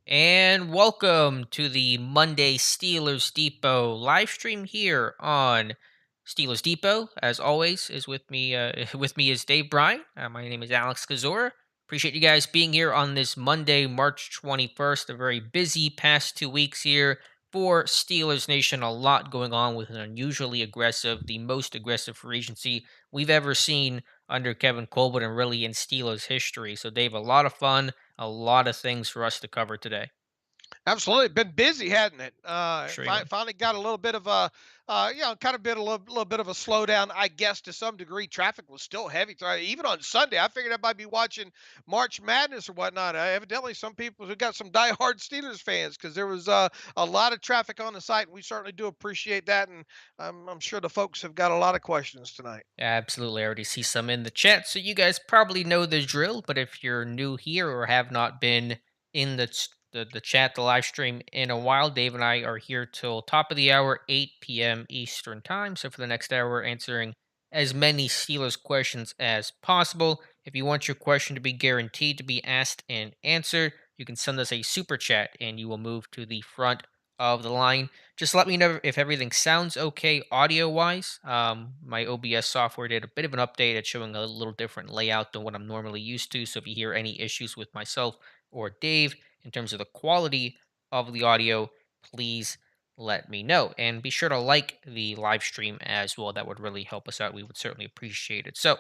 And welcome to the Monday Steelers Depot live stream here on Steelers Depot. As always, is with me. With me is Dave Bryan. My name is Alex Kozora. Appreciate you guys being here on this Monday, March 21st. A very busy past 2 weeks here for Steelers Nation. A lot going on with an unusually aggressive, the most aggressive free agency we've ever seen under Kevin Colbert and really in Steelers history. So, Dave, a lot of fun, a lot of things for us to cover today. Absolutely, been busy, hadn't it? Extremely. Finally got a little bit of a, kind of been a little bit of a slowdown, I guess, to some degree. Traffic was still heavy, even on Sunday. I figured I might be watching March Madness or whatnot. Evidently, some people who got some diehard Steelers fans because there was a lot of traffic on the site. We certainly do appreciate that, and I'm sure the folks have got a lot of questions tonight. Absolutely. I already see some in the chat. So you guys probably know the drill, but if you're new here or have not been in the chat, the live stream in a while, Dave and I are here till top of the hour, 8 p.m. Eastern time. So for the next hour, we're answering as many Steelers questions as possible. If you want your question to be guaranteed to be asked and answered, you can send us a super chat and you will move to the front of the line. Just let me know if everything sounds okay audio wise. My OBS software did a bit of an update. It's showing a little different layout than what I'm normally used to. So if you hear any issues with myself or Dave in terms of the quality of the audio, please let me know. And be sure to like the live stream as well. That would really help us out. We would certainly appreciate it. So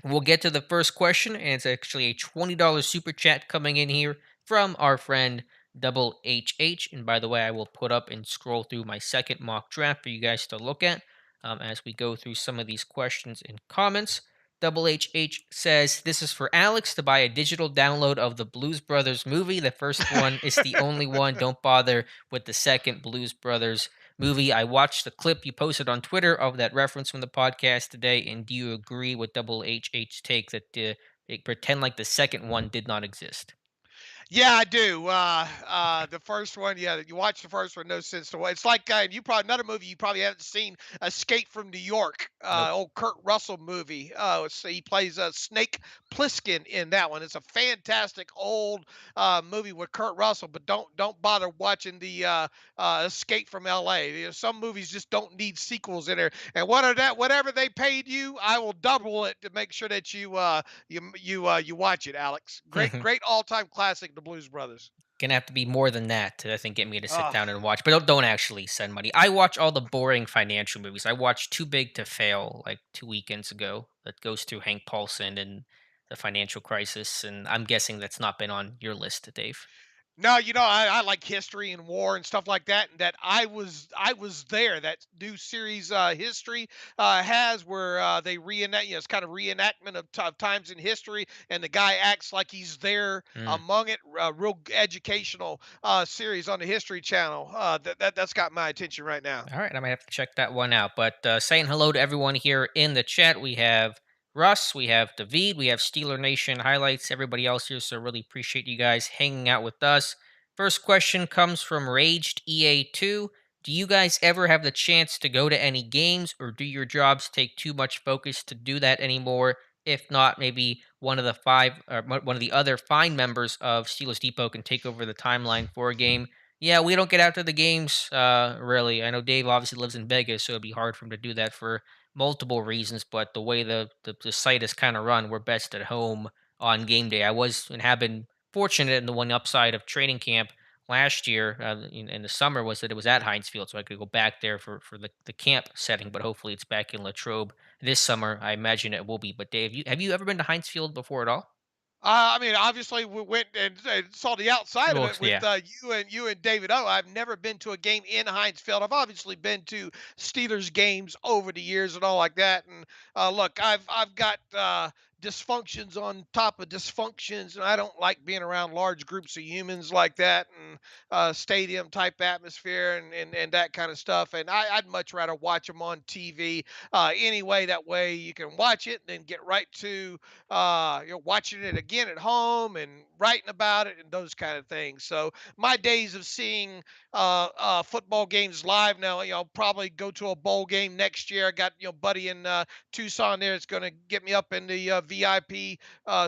we'll get to the first question, and it's actually a $20 super chat coming in here from our friend Double HH. And by the way, I will put up and scroll through my second mock draft for you guys to look at as we go through some of these questions and comments. Double HH says, "This is for Alex to buy a digital download of the Blues Brothers movie. The first one is the only one. Don't bother with the second Blues Brothers movie. I watched the clip you posted on Twitter of that reference from the podcast today, and do you agree with Double HH take that pretend like the second one did not exist?" Yeah, I do. The first one, yeah, you watch the first one, no sense to what. It's like you probably another movie you probably haven't seen, Escape from New York, Nope. old Kurt Russell movie. He plays Snake Plissken in that one. It's a fantastic old movie with Kurt Russell, but don't bother watching the Escape from L.A. You know, some movies just don't need sequels in there. And whatever they paid you, I will double it to make sure that you watch it, Alex. Great all time classic, The Blues Brothers. Gonna have to be more than that to, I think, get me to sit Oh, down and watch. But don't actually send money. I watch all the boring financial movies. I watched Too Big to Fail like 2 weekends ago. That goes through Hank Paulson and the financial crisis. And I'm guessing that's not been on your list, Dave. no, I like history and war and stuff like that, and that I was there. That new series, history, has where they reenact. It's kind of reenactment of times in history, and the guy acts like he's there Mm. among it. Real educational series on the History Channel. That's got my attention right now. All right, I might have to check that one out. But saying hello to everyone here in the chat. We have Russ, we have David, we have Steeler Nation highlights, everybody else here. So really appreciate you guys hanging out with us. First question comes from Raged EA2. Do you guys ever have the chance to go to any games, or do your jobs take too much focus to do that anymore? If not, maybe one of the other fine members of Steelers Depot can take over the timeline for a game. Yeah, we don't get out to the games, really. I know Dave obviously lives in Vegas, so it'd be hard for him to do that for multiple reasons. But the way the site is kind of run, we're best at home on game day. I was and have been fortunate in the one upside of training camp last year in the summer was that it was at Heinz Field, so I could go back there for the camp setting. But hopefully, it's back in Latrobe this summer. I imagine it will be. But Dave, have you ever been to Heinz Field before at all? I mean, obviously, we went and saw the outside of Well, it with yeah. you and David O. I've never been to a game in Heinz Field. I've obviously been to Steelers games over the years and all like that. And look, I've got dysfunctions on top of dysfunctions, and I don't like being around large groups of humans like that, and stadium type atmosphere, and that kind of stuff. And I'd much rather watch them on TV anyway. That way, you can watch it and then get right to watching it again at home and writing about it and those kind of things. So my days of seeing football games live now, I'll probably go to a bowl game next year. I got buddy in Tucson there that's going to get me up in the VIP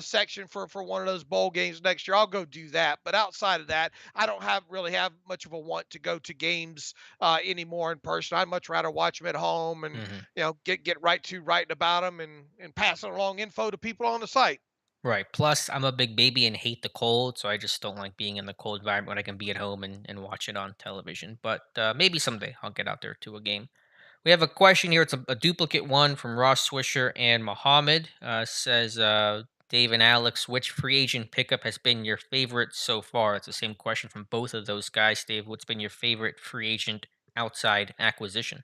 section for one of those bowl games next year, I'll go do that. But outside of that, I don't have really have much of a want to go to games anymore in person. I'd much rather watch them at home and Mhm. get right to writing about them and passing along info to people on the site. Right. Plus, I'm a big baby and hate the cold, so I just don't like being in the cold environment when I can be at home and watch it on television. But maybe someday I'll get out there to a game. We have a question here. It's a duplicate one from Ross Swisher and Mohammed. Says, Dave and Alex, which free agent pickup has been your favorite so far? It's the same question from both of those guys. Dave, what's been your favorite free agent outside acquisition?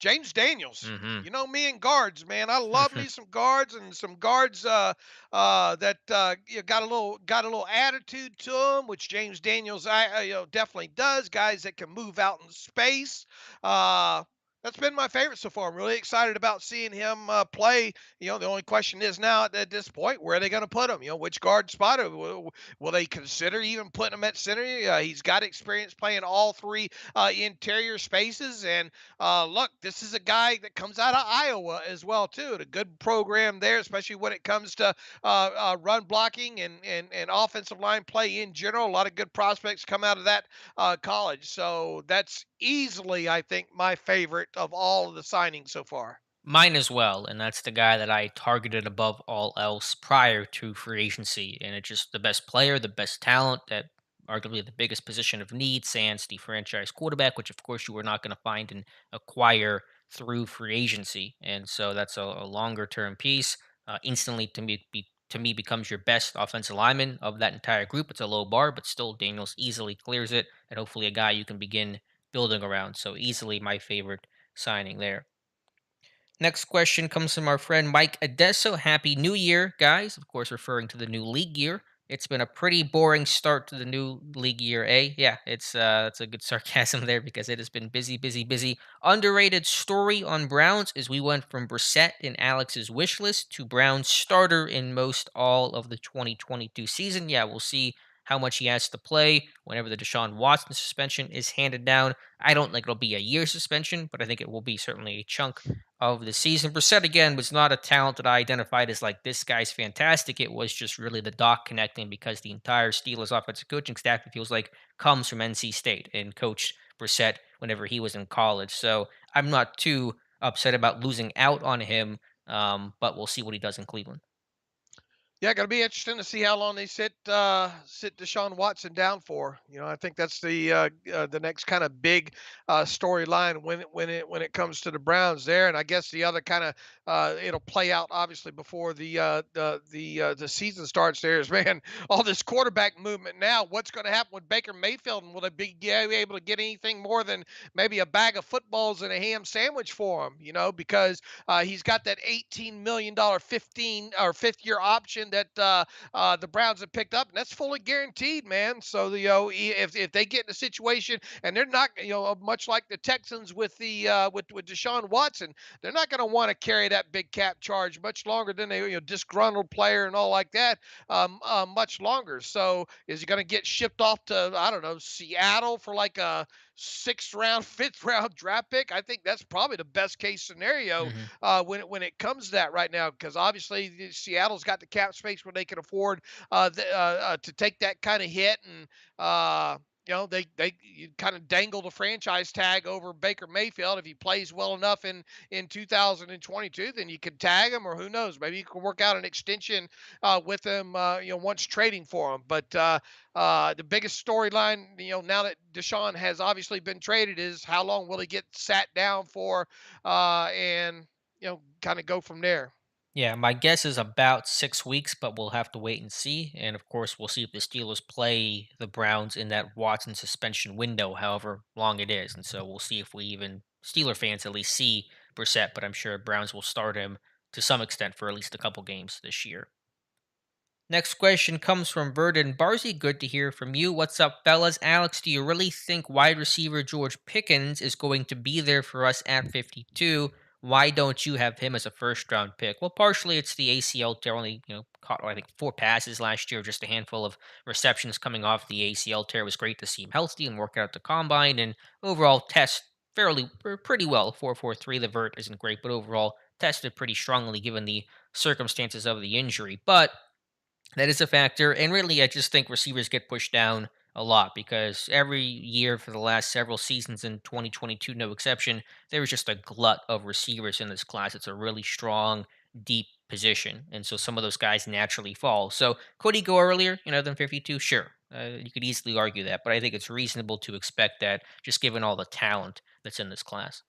James Daniels. Mm-hmm. You know me and guards, man. I love me some guards and some guards that got a little attitude to them, which James Daniels definitely does. Guys that can move out in space. Uh, that's been my favorite so far. I'm really excited about seeing him play. The only question is now at this point, where are they going to put him? Which guard spot? Will they consider even putting him at center? He's got experience playing all three interior spaces, and look, this is a guy that comes out of Iowa as well too. A good program there, especially when it comes to run blocking and offensive line play in general. A lot of good prospects come out of that college. So that's easily, I think, my favorite of all of the signings so far. Mine as well, and that's the guy that I targeted above all else prior to free agency. And it's just the best player, the best talent, that arguably the biggest position of need, sans the franchise quarterback, which of course you were not going to find and acquire through free agency. And so that's a longer term piece. Instantly to me becomes your best offensive lineman of that entire group. It's a low bar, but still Daniels easily clears it, and hopefully a guy you can begin building around. So easily my favorite signing there. Next question comes from our friend Mike Adesso. Happy New Year, guys. Of course, referring to the new league year. It's been a pretty boring start to the new league year, eh? Yeah, it's a good sarcasm there because it has been busy, busy, busy. Underrated story on Browns is we went from Brissett in Alex's wish list to Brown's starter in most all of the 2022 season. Yeah, we'll see how much he has to play whenever the Deshaun Watson suspension is handed down. I don't think it'll be a year suspension, but I think it will be certainly a chunk of the season. Brissett again was not a talent that I identified as like this guy's fantastic. It was just really the doc connecting because the entire Steelers offensive coaching staff, it feels like, comes from NC State and coached Brissett whenever he was in college. So I'm not too upset about losing out on him, but we'll see what he does in Cleveland. Yeah, going to be interesting to see how long they sit Deshaun Watson down for. I think that's the next kind of big storyline when it comes to the Browns there. And I guess the other kind of it'll play out obviously before the season starts. There is, man, all this quarterback movement now. What's going to happen with Baker Mayfield, and will they be able to get anything more than maybe a bag of footballs and a ham sandwich for him? Because he's got that $18 million 15 or fifth year option that the Browns have picked up, and that's fully guaranteed, man. So if they get in a situation and they're not, much like the Texans with the with Deshaun Watson, they're not going to want to carry that big cap charge much longer than a disgruntled player and all like that, much longer. So is he going to get shipped off to, I don't know, Seattle for like a sixth round, fifth round draft pick? I think that's probably the best case scenario Hmm. when it comes to that right now, because obviously Seattle's got the cap space where they can afford to take that kind of hit, and they kind of dangle the franchise tag over Baker Mayfield. If he plays well enough in 2022, then you could tag him, or who knows, maybe you can work out an extension with him, once trading for him. But the biggest storyline, now that Deshaun has obviously been traded, is how long will he get sat down for, and kind of go from there. Yeah, my guess is about 6 weeks, but we'll have to wait and see. And of course, we'll see if the Steelers play the Browns in that Watson suspension window, however long it is. And so we'll see if we even, Steeler fans at least, see Brissett, but I'm sure Browns will start him to some extent for at least a couple games this year. Next question comes from Verdon Barzy. Good to hear from you. What's up, fellas? Alex, do you really think wide receiver George Pickens is going to be there for us at 52? Why don't you have him as a first round pick? Well, partially it's the ACL tear. Only caught I think 4 passes last year, just a handful of receptions coming off the ACL tear. It was great to see him healthy and work out at the combine, and overall test fairly pretty well. 4.43. The vert isn't great, but overall tested pretty strongly given the circumstances of the injury. But that is a factor. And really, I just think receivers get pushed down a lot because every year for the last several seasons in 2022, no exception, there was just a glut of receivers in this class. It's a really strong, deep position. And so some of those guys naturally fall. So could he go earlier, than 52? Sure. You could easily argue that, but I think it's reasonable to expect that just given all the talent that's in this class.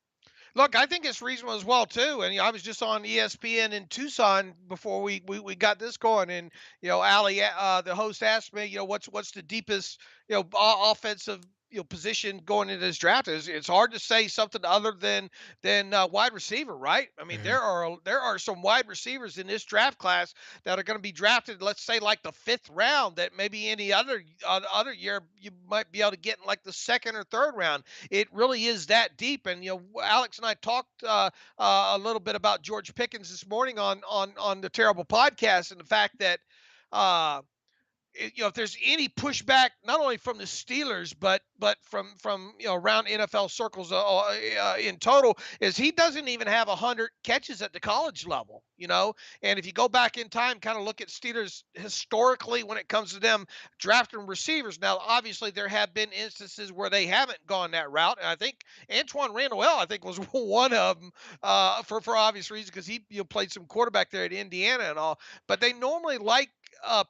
Look, I think it's reasonable as well too. And I was just on ESPN in Tucson before we got this going, and Ali, the host, asked me, what's the deepest offensive position going into this draft. It's hard to say something other than wide receiver, right? I mean, Hmm. there are some wide receivers in this draft class that are going to be drafted, let's say like the fifth round, that maybe any other year you might be able to get in like the second or third round. It really is that deep. And Alex and I talked a little bit about George Pickens this morning on the Terrible Podcast, and the fact that uh, if there's any pushback, not only from the Steelers, but from around NFL circles in total, is he doesn't even have 100 catches at the college level. And if you go back in time, kind of look at Steelers historically when it comes to them drafting receivers. Now, obviously, there have been instances where they haven't gone that route, and I think Antoine Randall, I think, was one of them for obvious reasons, because he played some quarterback there at Indiana and all. But they normally like a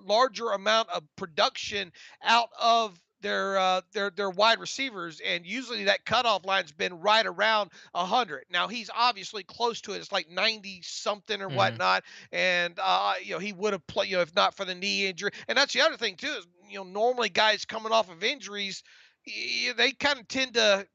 larger amount of production out of their wide receivers, and usually that cutoff line's been right around 100. Now he's obviously close to it; it's like 90 something or Hmm. whatnot, and he would have played, if not for the knee injury. And that's the other thing too, is normally guys coming off of injuries, they kind of tend to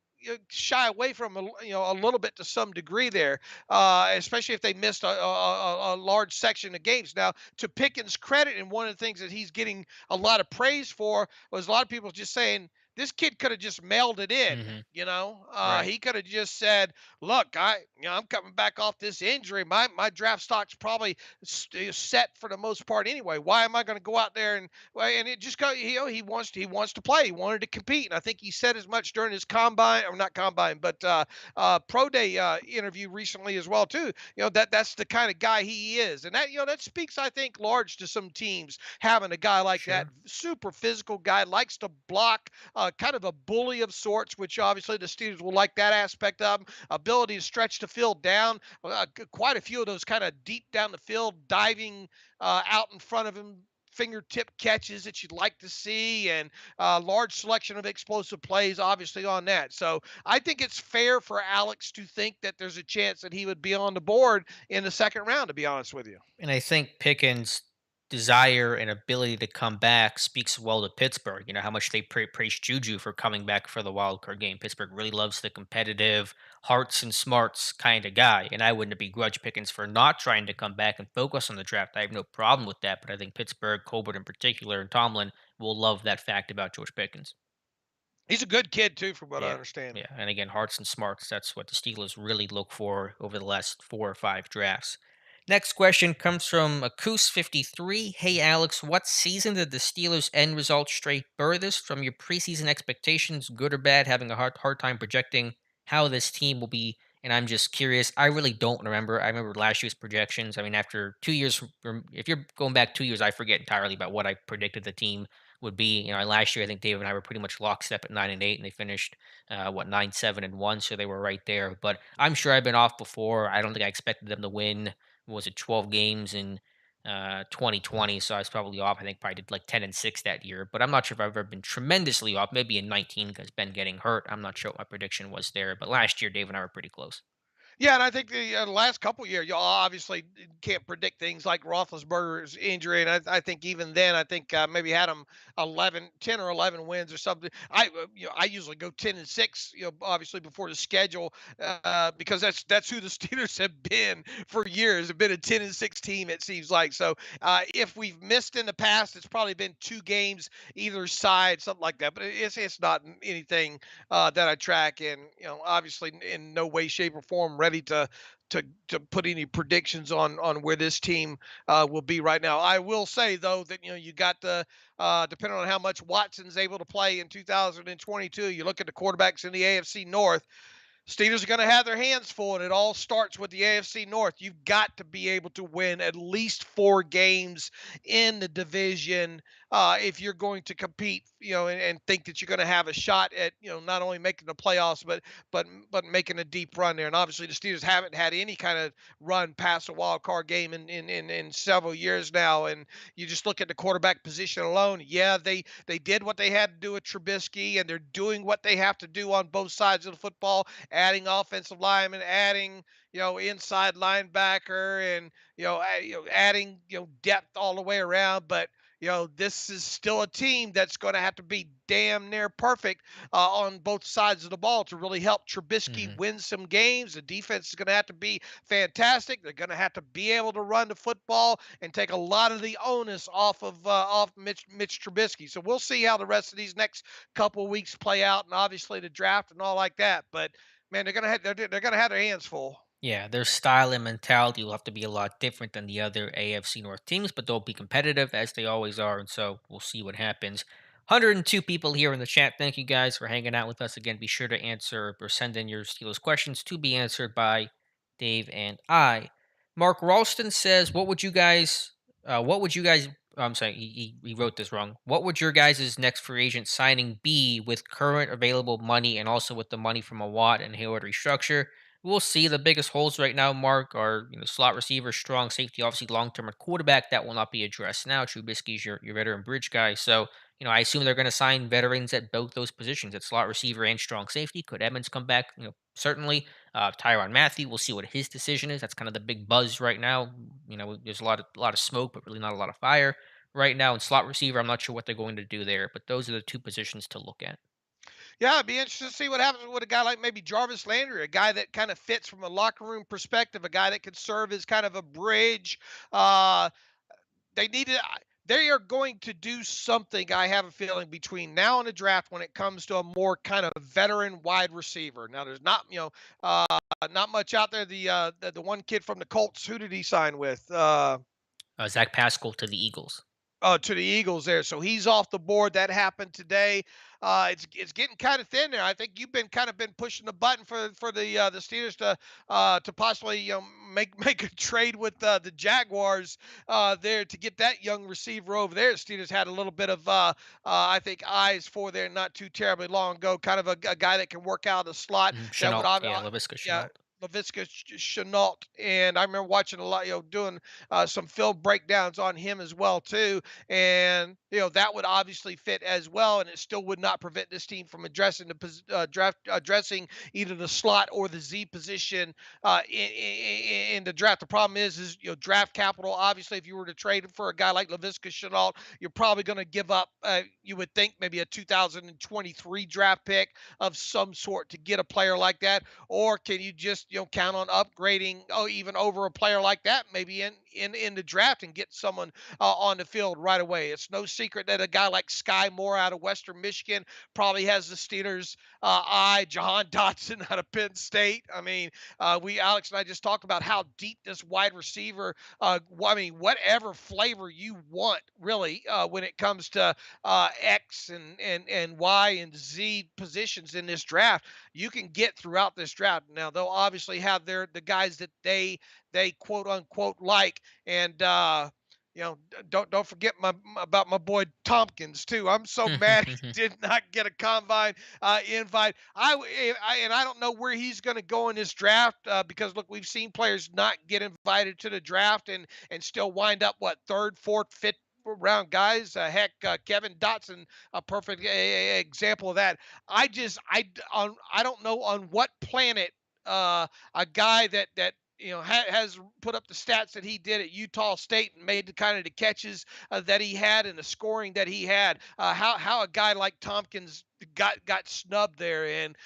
shy away from a little bit to some degree there, especially if they missed a large section of games. Now, to Pickens' credit, and one of the things that he's getting a lot of praise for, was a lot of people just saying this kid could have just mailed it in. Hmm. He Right. could have just said, "Look, I'm coming back off this injury. My draft stock's probably set for the most part anyway. Why am I going to go out there and well?" And it just got he wants to play. He wanted to compete, and I think he said as much during his combine, or not combine, but pro day interview recently as well too. That's the kind of guy he is, and that speaks, I think, large to some teams, having a guy like that, Sure. super physical guy, likes to block, kind of a bully of sorts, which obviously the Steelers will like that aspect of him. Ability to stretch the field down, quite a few of those kind of deep down the field diving out in front of him, fingertip catches that you'd like to see, and large selection of explosive plays, obviously, on that. So I think it's fair for Alex to think that there's a chance that he would be on the board in the second round, to be honest with you. And I think Pickens' desire and ability to come back speaks well to Pittsburgh. You know how much they praise Juju for coming back for the wild card game. Pittsburgh really loves the competitive, hearts and smarts kind of guy, and I wouldn't begrudge Pickens for not trying to come back and focus on the draft. I have no problem with that, but I think Pittsburgh, Colbert in particular, and Tomlin will love that fact about George Pickens. He's a good kid too, from what I Yeah. understand. Yeah. And again, hearts and smarts, that's what the Steelers really look for over the last 4 or 5 drafts. Next question comes from Acoos53. Hey, Alex, what season did the Steelers' end result stray furthest from your preseason expectations, good or bad? Having a hard time projecting how this team will be. And I'm just curious. I really don't remember. I remember last year's projections. I mean, after 2 years, if you're going back 2 years, I forget entirely about what I predicted the team would be. Last year I think David and I were pretty much lockstep at 9-8, and they finished 9-7-1, so they were right there. But I'm sure I've been off before. I don't think I expected them to win. What was it, 12 games in 2020? So I was probably off. I think probably did like 10-6 that year. But I'm not sure if I've ever been tremendously off. Maybe in 19 because Ben getting hurt. I'm not sure what my prediction was there. But last year Dave and I were pretty close. Yeah, and I think the last couple years, you obviously can't predict things like Roethlisberger's injury, and I think even then, I think maybe had him 10 or 11 wins or something. I usually go 10-6, obviously before the schedule, because that's who the Steelers have been for years. Have been a 10-6 team, it seems like. So if we've missed in the past, it's probably been 2 games either side, something like that. But it's not anything that I track, and obviously in no way, shape, or form ready to put any predictions on where this team will be right now. I will say though that you got the depending on how much Watson's able to play in 2022. You look at the quarterbacks in the AFC North. Steelers are going to have their hands full, and it all starts with the AFC North. You've got to be able to win at least 4 games in the division if you're going to compete, and think that you're going to have a shot at, not only making the playoffs, but making a deep run there. And obviously, the Steelers haven't had any kind of run past a wild card game in several years now. And you just look at the quarterback position alone. Yeah, they did what they had to do with Trubisky, and they're doing what they have to do on both sides of the football, adding offensive linemen, adding inside linebacker, and adding depth all the way around. But this is still a team that's going to have to be damn near perfect on both sides of the ball to really help Trubisky Mhm. win some games. The defense is going to have to be fantastic. They're going to have to be able to run the football and take a lot of the onus off Mitch Trubisky. So we'll see how the rest of these next couple of weeks play out, and obviously the draft and all like that. But man, they're gonna have their hands full. Yeah, their style and mentality will have to be a lot different than the other AFC North teams, but they'll be competitive as they always are, and so we'll see what happens. 102 people here in the chat. Thank you guys for hanging out with us again. Be sure to answer or send in your Steelers questions to be answered by Dave and I. Mark Ralston says, what would you guys, I'm sorry, he wrote this wrong. What would your guys' next free agent signing be with current available money and also with the money from a Watt and Hayward restructure? We'll see. The biggest holes right now, Mark, are slot receiver, strong safety, obviously long term at quarterback. That will not be addressed now. Trubisky's your veteran bridge guy, so I assume they're going to sign veterans at both those positions, at slot receiver and strong safety. Could Edmonds come back? Certainly. Tyrann Mathieu. We'll see what his decision is. That's kind of the big buzz right now. There's a lot of smoke, but really not a lot of fire right now. And slot receiver, I'm not sure what they're going to do there, but those are the two positions to look at. Yeah, it'd be interesting to see what happens with a guy like maybe Jarvis Landry, a guy that kind of fits from a locker room perspective, a guy that could serve as kind of a bridge. Uh, they need to. They are going to do something. I have a feeling between now and the draft when it comes to a more kind of veteran wide receiver. Now, there's not much out there. The one kid from the Colts, who did he sign with? Zach Pascal to the Eagles. To the Eagles there. So he's off the board. That happened today. It's getting kind of thin there. I think you've been kind of been pushing the button for the Steelers to possibly make a trade with the Jaguars there to get that young receiver over there. Steelers had a little bit of I think eyes for there not too terribly long ago. Kind of a guy that can work out of the slot that would Chenault, yeah, Lavisca yeah. Chenault. LaVisca Chenault, and I remember watching a lot, doing some film breakdowns on him as well too. And that would obviously fit as well, and it still would not prevent this team from addressing addressing either the slot or the Z position in the draft. The problem is draft capital. Obviously, if you were to trade for a guy like Lavisca Chenault, you're probably going to give up. You would think maybe a 2023 draft pick of some sort to get a player like that, or can you just count on upgrading, even over a player like that, maybe in the draft, and get someone on the field right away? It's no secret that a guy like Sky Moore out of Western Michigan probably has the Steelers' eye. Jahan Dotson out of Penn State. I mean, we Alex and I just talked about how deep this wide receiver. I mean, whatever flavor you want, really, when it comes to X and Y and Z positions in this draft, you can get throughout this draft. Now they'll obviously have the guys that they quote unquote like, and don't forget about my boy Tompkins too. I'm so mad he did not get a combine invite. And I don't know where he's going to go in this draft because look, we've seen players not get invited to the draft and still wind up what, third, fourth, fifth round guys. Heck, Kevin Dotson, a perfect example of that. I don't know on what planet a guy that has put up the stats that he did at Utah State and made the kind of the catches that he had and the scoring that he had. How a guy like Tompkins got snubbed there, and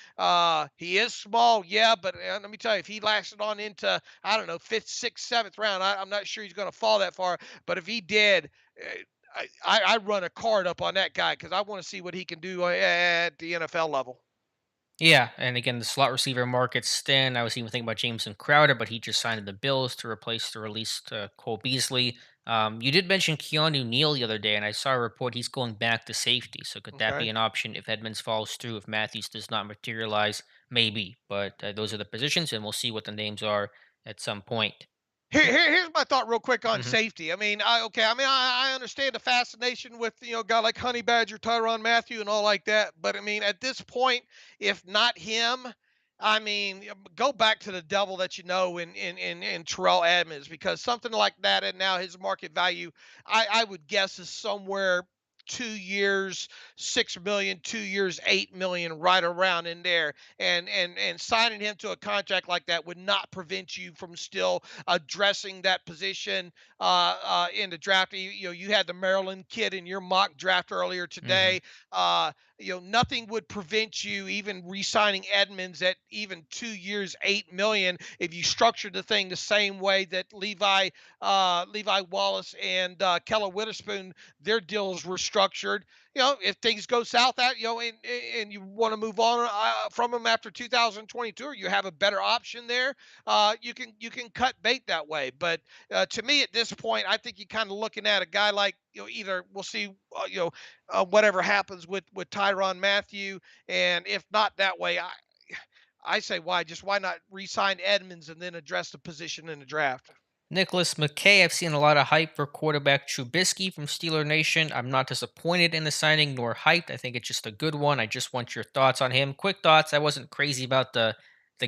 he is small, yeah, but let me tell you, if he lasted on into, I don't know, fifth, sixth, seventh round, I'm not sure he's going to fall that far. But if he did, I run a card up on that guy because I want to see what he can do at the NFL level. Yeah, and again, the slot receiver market's thin. I was even thinking about Jameson Crowder, but he just signed the Bills to replace the released Cole Beasley. You did mention Keanu Neal the other day, and I saw a report he's going back to safety. So could that be Okay. an option if Edmonds falls through, if Matthews does not materialize? Maybe, but those are the positions, and we'll see what the names are at some point. Here's my thought real quick on Mm-hmm, safety. I mean, I understand the fascination with a guy like Honey Badger, Tyrann Mathieu, and all like that. But I mean, at this point, if not him, I mean, go back to the devil that you know in Terrell Edmonds, because something like that, and now his market value, I would guess, is somewhere 2 years 6 million, 2 years 8 million, right around in there. And signing him to a contract like that would not prevent you from still addressing that position in the draft. You had the Maryland kid in your mock draft earlier mm-hmm. today. Uh, Nothing would prevent you even re-signing Edmonds at even 2 years, 8 million, if you structured the thing the same way that Levi Wallace and Keller Witherspoon, their deals were structured. If things go south, and you want to move on from them after 2022, or you have a better option there, you can cut bait that way. But to me, at this point, I think you're kind of looking at a guy like, either we'll see, whatever happens with Tyrann Mathieu, and if not that way, I say, why not re-sign Edmonds and then address the position in the draft? Nicholas McKay, I've seen a lot of hype for quarterback Trubisky from Steeler Nation. I'm not disappointed in the signing nor hyped. I think it's just a good one. I just want your thoughts on him. Quick thoughts. I wasn't crazy about the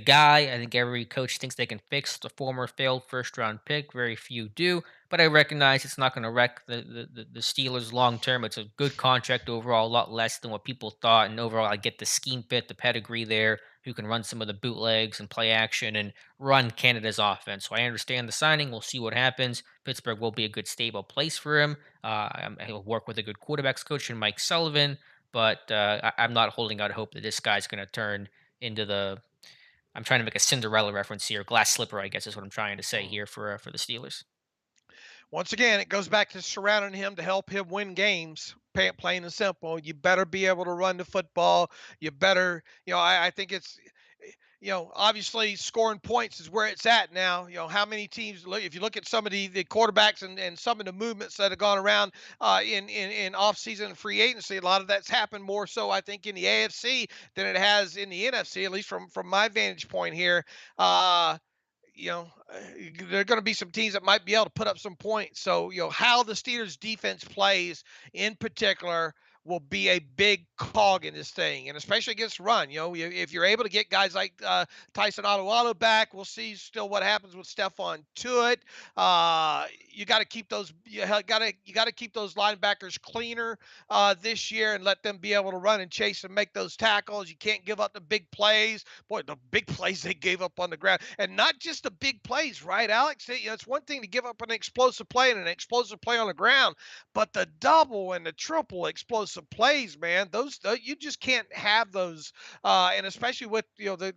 guy. I think every coach thinks they can fix the former failed first round pick. Very few do, but I recognize it's not going to wreck the Steelers long term. It's a good contract overall, a lot less than what people thought. And overall, I get the scheme fit, the pedigree there, who can run some of the bootlegs and play action and run Canada's offense. So I understand the signing. We'll see what happens. Pittsburgh will be a good, stable place for him. He'll work with a good quarterbacks coach in Mike Sullivan, but I'm not holding out hope that this guy's going to turn into the. I'm trying to make a Cinderella reference here. Glass slipper, I guess, is what I'm trying to say Mm. here for the Steelers. Once again, it goes back to surrounding him to help him win games. Plain and simple. You better be able to run the football. You better, I think it's, obviously scoring points is where it's at now. How many teams look, if you look at some of the quarterbacks and some of the movements that have gone around in off season and free agency, a lot of that's happened more so, I think, in the AFC than it has in the NFC, at least from my vantage point here. Uh, you know, uh, there are going to be some teams that might be able to put up some points. So, how the Steelers defense plays in particular will be a big cog in this thing, and especially against run. If you're able to get guys like Tyson Alualu back, we'll see still what happens with Stephon Tuitt. You got to keep those. You got to keep those linebackers cleaner this year, and let them be able to run and chase and make those tackles. You can't give up the big plays. Boy, the big plays they gave up on the ground, and not just the big plays, right, Alex? It's one thing to give up an explosive play and an explosive play on the ground, but the double and the triple explosive plays, man, those you just can't have those, and especially with the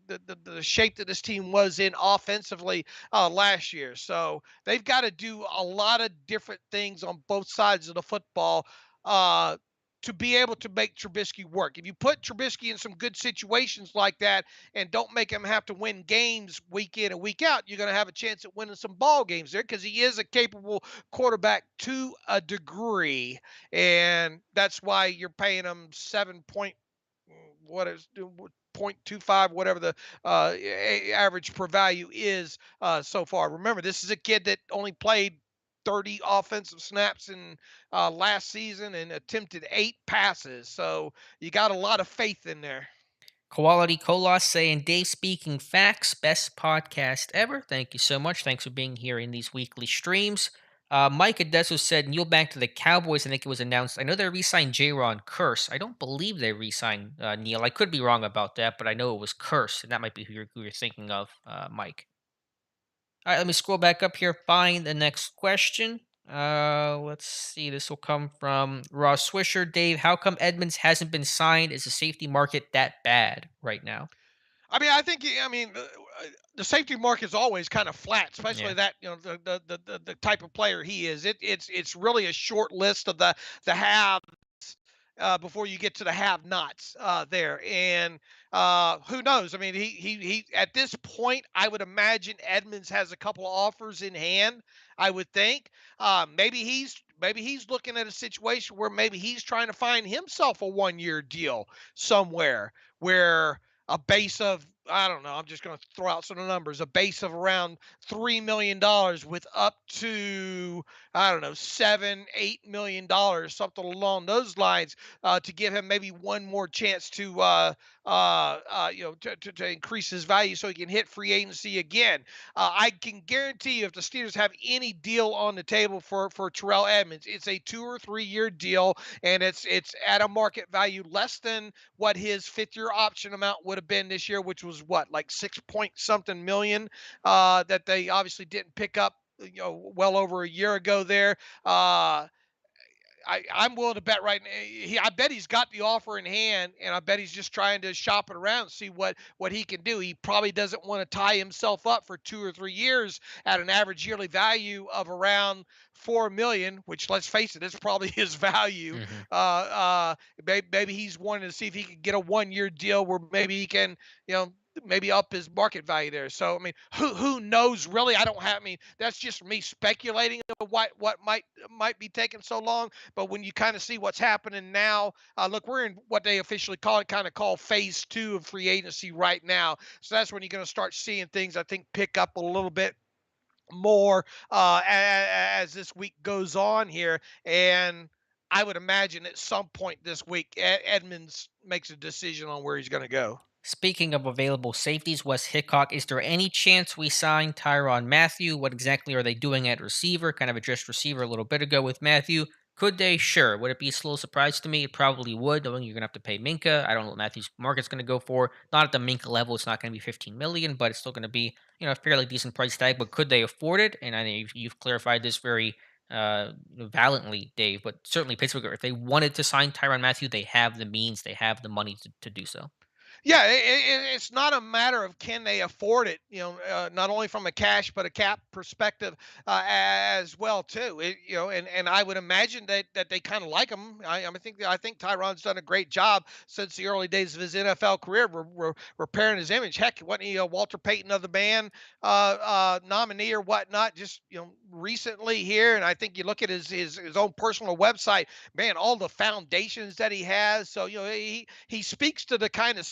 shape that this team was in offensively last year. So they've got to do a lot of different things on both sides of the football. Uh, to be able to make Trubisky work. If you put Trubisky in some good situations like that and don't make him have to win games week in and week out, you're going to have a chance at winning some ball games there, because he is a capable quarterback to a degree, and that's why you're paying him 7 point what is 0.25, whatever the average per value is so far. Remember, this is a kid that only played 30 offensive snaps in last season and attempted 8 passes. So you got a lot of faith in there. Quality Colas saying, Dave speaking facts, best podcast ever. Thank you so much. Thanks for being here in these weekly streams. Mike Adesso said, Neil back to the Cowboys. I think it was announced. I know they re signed J Ron Curse. I don't believe they re signed Neil. I could be wrong about that, but I know it was Curse, and that might be who you're thinking of, Mike. All right, let me scroll back up here, find the next question. Let's see. This will come from Ross Swisher. Dave, how come Edmonds hasn't been signed? Is the safety market that bad right now? I mean, the safety market is always kind of flat, especially Yeah. that the type of player he is. It's really a short list of the haves before you get to the have-nots there. And who knows? I mean, he at this point, I would imagine Edmonds has a couple of offers in hand. I would think maybe he's looking at a situation where maybe he's trying to find himself a 1-year deal somewhere where a base of, I don't know, I'm just going to throw out some numbers, a base of around $3 million with up to, I don't know, 7, $8 million, something along those lines, to give him maybe one more chance to, to increase his value so he can hit free agency again. I can guarantee you, if the Steelers have any deal on the table for Terrell Edmonds, it's a 2 or 3 year deal, and it's at a market value less than what his 5th year option amount would have been this year, which was what, like 6 point something million, that they obviously didn't pick up, well over a year ago there. Uh, I'm willing to bet right now. I bet he's got the offer in hand, and I bet he's just trying to shop it around and see what he can do. He probably doesn't want to tie himself up for 2 or 3 years at an average yearly value of around 4 million, which, let's face it, is probably his value. Hmm. Maybe he's wanting to see if he can get a 1 year deal where maybe he can, you know, maybe up his market value there. So I mean, who knows really? I don't have. I mean, that's just me speculating of what might be taking so long. But when you kind of see what's happening now, look, we're in what they officially call phase two of free agency right now. So that's when you're going to start seeing things, I think, pick up a little bit more as this week goes on here. And I would imagine at some point this week, Edmonds makes a decision on where he's going to go. Speaking of available safeties, Wes Hickok, is there any chance we sign Tyrann Mathieu? What exactly are they doing at receiver? Kind of addressed receiver a little bit ago with Matthew. Could they? Sure. Would it be a slow surprise to me? It probably would, knowing you're going to have to pay Minka. I don't know what Matthew's market's going to go for. Not at the Minka level. It's not going to be 15 million, but it's still going to be, a fairly decent price tag. But could they afford it? And I know you've clarified this very valiantly, Dave. But certainly Pittsburgh, if they wanted to sign Tyrann Mathieu, they have the means, they have the money to do so. Yeah, it's not a matter of can they afford it, not only from a cash but a cap perspective, as well too. And I would imagine that they kind of like him. I think Tyronn's done a great job since the early days of his NFL career, repairing his image. Heck, wasn't he a Walter Payton of the band nominee or whatnot? Just recently here, and I think you look at his own personal website, man, all the foundations that he has. So he speaks to the kind of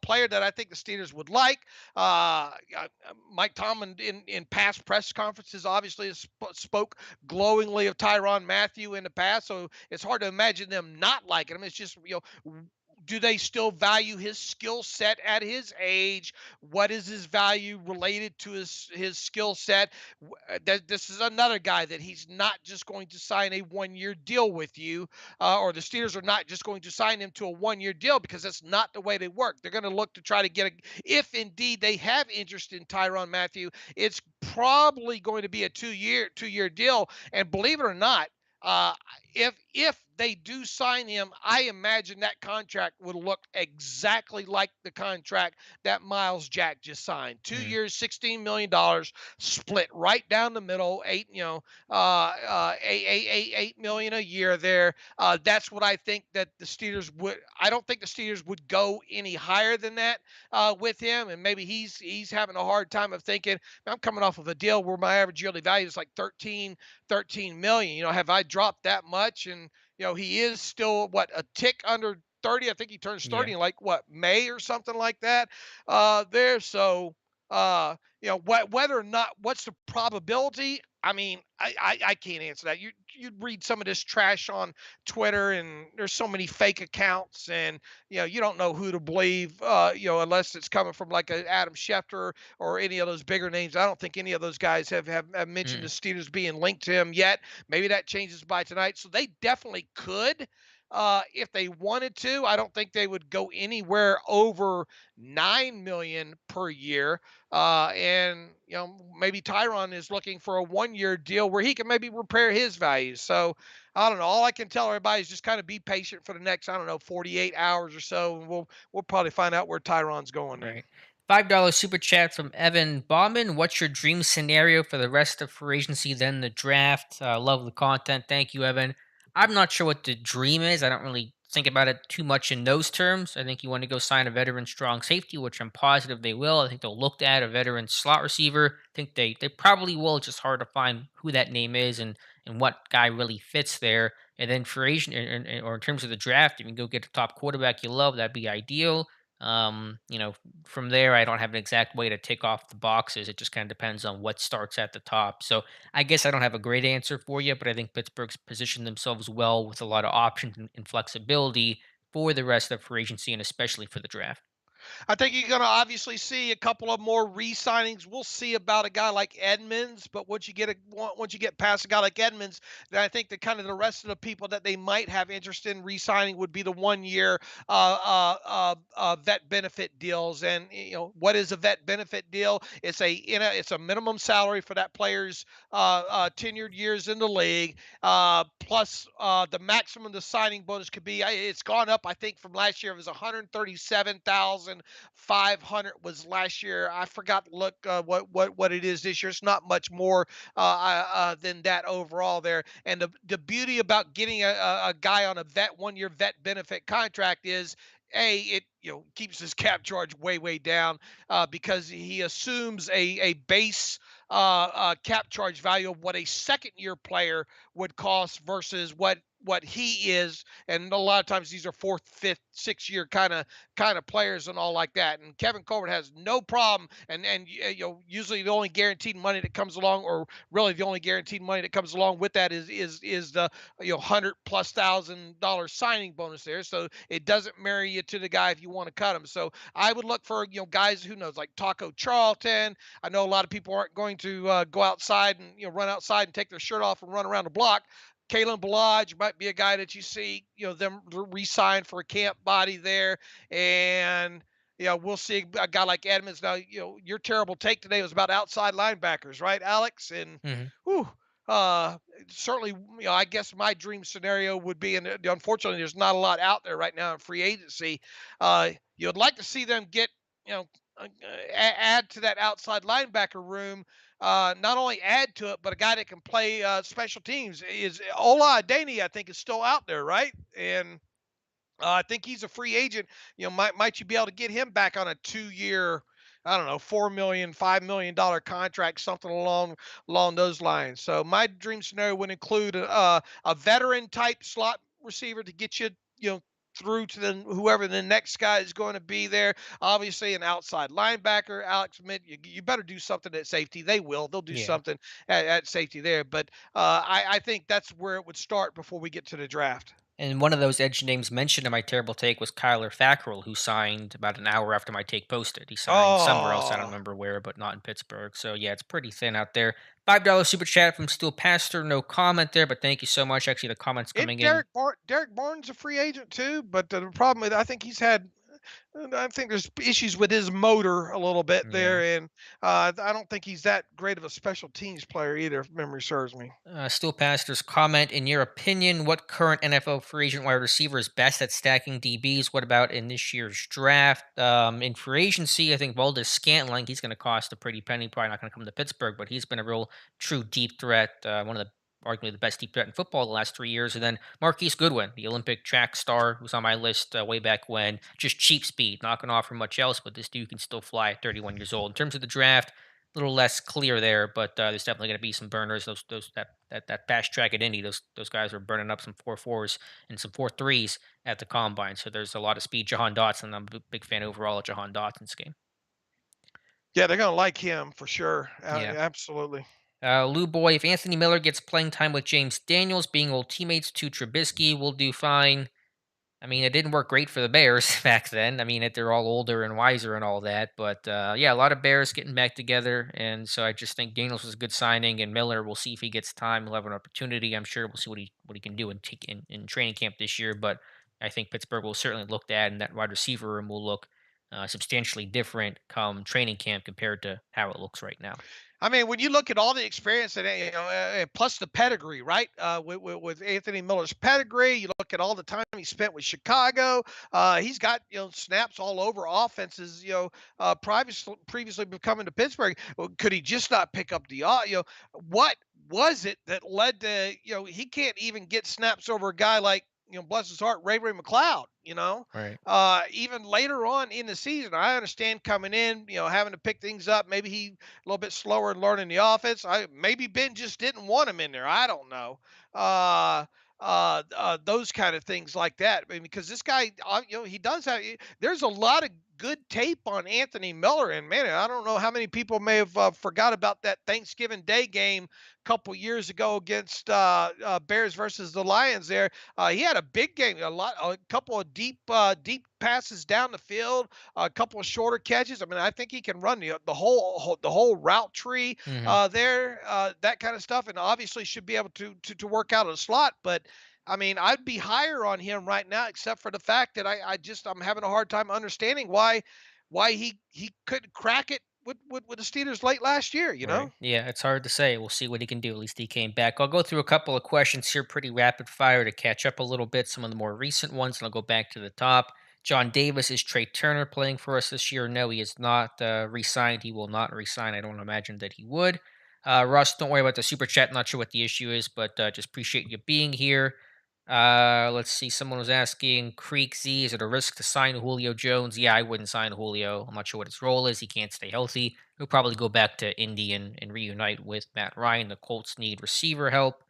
player that I think the Steelers would like. Mike Tomlin in past press conferences obviously has spoke glowingly of Tyrann Mathieu in the past, so it's hard to imagine them not liking him. It's just, do they still value his skill set at his age? What is his value related to his skill set? This is another guy that he's not just going to sign a 1 year deal with you, or the Steelers are not just going to sign him to a 1 year deal, because that's not the way they work. They're going to look to try to get if indeed they have interest in Tyrann Mathieu, it's probably going to be a two year deal. And believe it or not, uh, if they do sign him, I imagine that contract would look exactly like the contract that Miles Jack just signed. 2 years, $16 million, split right down the middle. 8 million a year there. That's what I think that the Steelers would. I don't think the Steelers would go any higher than that with him, and maybe he's having a hard time of thinking, I'm coming off of a deal where my average yearly value is like 13 million. Have I dropped that much? And he is still what, a tick under 30. I think he turns Yeah. 30 in like what, May or something like that. There. So whether or not, what's the probability? I mean, I can't answer that. You'd read some of this trash on Twitter, and there's so many fake accounts, and you don't know who to believe, unless it's coming from like a Adam Schefter or any of those bigger names. I don't think any of those guys have mentioned the Mm. Steelers being linked to him yet. Maybe that changes by tonight. So they definitely could, if they wanted to. I don't think they would go anywhere over 9 million per year. And maybe Tyrann is looking for a 1 year deal where he can maybe repair his values. So I don't know. All I can tell everybody is just kind of be patient for the next, I don't know, 48 hours or so, and we'll probably find out where Tyrann's going then. Right. $5 super chat from Evan Bauman. What's your dream scenario for the rest of free agency, then the draft? Love the content. Thank you, Evan. I'm not sure what the dream is. I don't really think about it too much in those terms. I think you want to go sign a veteran strong safety, which I'm positive they will. I think they'll look at a veteran slot receiver. I think they probably will. It's just hard to find who that name is and what guy really fits there. And then for Asian or in terms of the draft, if you can go get a top quarterback you love, that'd be ideal. You know, from there, I don't have an exact way to tick off the boxes. It just kind of depends on what starts at the top. So I guess I don't have a great answer for you, but I think Pittsburgh's positioned themselves well with a lot of options and flexibility for the rest of free agency and especially for the draft. I think you're going to obviously see a couple of more re-signings. We'll see about a guy like Edmonds, but once you get past a guy like Edmonds, then I think the kind of the rest of the people that they might have interest in re-signing would be the 1 year vet benefit deals. And what is a vet benefit deal? It's a minimum salary for that player's tenured years in the league, plus the maximum the signing bonus could be. It's gone up, I think, from last year. It was 137,000 500 was last year. I forgot to look what it is this year. It's not much more than that overall there. And the beauty about getting a guy on a 1 year vet benefit contract is it keeps his cap charge way down because he assumes a base cap charge value of what a second year player would cost versus what he is. And a lot of times these are fourth, fifth, 6 year kind of players and all like that. And Kevin Colbert has no problem. And usually the only guaranteed money that comes along, or really the only guaranteed money that comes along with that is the 100,000+ signing bonus there. So it doesn't marry you to the guy if you want to cut him. So I would look for guys who knows like Taco Charlton. I know a lot of people aren't going to go outside and run outside and take their shirt off and run around the block. Kalen Balaj might be a guy that you see, them re-sign for a camp body there. And, we'll see a guy like Edmonds. Now, your terrible take today was about outside linebackers, right, Alex? And, Hmm. whew, uh, certainly, I guess my dream scenario would be, and unfortunately, there's not a lot out there right now in free agency. You'd like to see them get, you know, add to that outside linebacker room, not only add to it, but a guy that can play special teams. Is Ola Adeni, I think, is still out there, right? And I think he's a free agent. Might you be able to get him back on a 2 year, I don't know, $4 million, $5 million contract, something along those lines. So my dream scenario would include a veteran type slot receiver to get you, through to whoever the next guy is going to be there. Obviously, an outside linebacker, Alex Smith. You better do something at safety. They will. They'll do Yeah. something at safety there. But I think that's where it would start before we get to the draft. And one of those edge names mentioned in my terrible take was Kyler Fackrell, who signed about an hour after my take posted. He signed somewhere else, I don't Oh, remember where, but not in Pittsburgh. So yeah, it's pretty thin out there. $5 super chat from Steel Pastor. No comment there, but thank you so much. Actually, the comments and coming in. Derek Barnes a free agent too, but the problem is I think I think there's issues with his motor a little bit Yeah. there, and I don't think he's that great of a special teams player either, if memory serves me. Steel Pastor's comment. In your opinion, what current NFL free agent wide receiver is best at stacking DBs? What about in this year's draft? In free agency, I think Valdez Scantling, he's going to cost a pretty penny. Probably not going to come to Pittsburgh, but he's been a real true deep threat. One of the arguably the best deep threat in football the last 3 years. And then Marquise Goodwin, the Olympic track star, who's on my list way back when. Just cheap speed, not going to offer much else, but this dude can still fly at 31 years old. In terms of the draft, little less clear there, but there's definitely going to be some burners. Those that fast track at Indy, those guys are burning up some 4.4s and some 4.3s at the combine. So there's a lot of speed. Jahan Dotson, I'm a big fan overall of Jahan Dotson's game. Yeah, they're gonna like him for sure. Yeah. Absolutely. Lou Boy, if Anthony Miller gets playing time with James Daniels, being old teammates to Trubisky, will do fine. I mean, it didn't work great for the Bears back then. I mean, they're all older and wiser and all that. But yeah, a lot of Bears getting back together. And so I just think Daniels was a good signing. And Miller, we'll see if he gets time. He'll have an opportunity. I'm sure we'll see what he can do in training camp this year. But I think Pittsburgh will certainly look to add, and that wide receiver room will look substantially different come training camp compared to how it looks right now. I mean, when you look at all the experience and plus the pedigree, right? With Anthony Miller's pedigree, you look at all the time he spent with Chicago. He's got snaps all over offenses. Previously coming to Pittsburgh, well, could he just not pick up the what was it that led to he can't even get snaps over a guy like bless his heart, Ray Ray McLeod. Right. Even later on in the season, I understand coming in, having to pick things up. Maybe he a little bit slower in learning the offense. Maybe Ben just didn't want him in there. I don't know. Uh, those kind of things like that. I mean, because this guy, he does have. There's a lot of good tape on Anthony Miller, and man, I don't know how many people may have forgot about that Thanksgiving Day game a couple years ago against Bears versus the Lions. There, he had a big game, a couple of deep passes down the field, a couple of shorter catches. I mean, I think he can run the whole route tree Hmm. there, that kind of stuff, and obviously should be able to work out of the slot. But I mean, I'd be higher on him right now, except for the fact that I'm having a hard time understanding why he couldn't crack it with the Steelers late last year. Right. Yeah, it's hard to say. We'll see what he can do. At least he came back. I'll go through a couple of questions here pretty rapid fire to catch up a little bit, some of the more recent ones, and I'll go back to the top. John Davis, is Trey Turner playing for us this year? No, he is not re signed. He will not re sign. I don't imagine that he would. Russ, don't worry about the super chat. Not sure what the issue is, but just appreciate you being here. Let's see. Someone was asking Creek Z, is it a risk to sign Julio Jones? Yeah, I wouldn't sign Julio. I'm not sure what his role is. He can't stay healthy. He'll probably go back to Indy and reunite with Matt Ryan. The Colts need receiver help.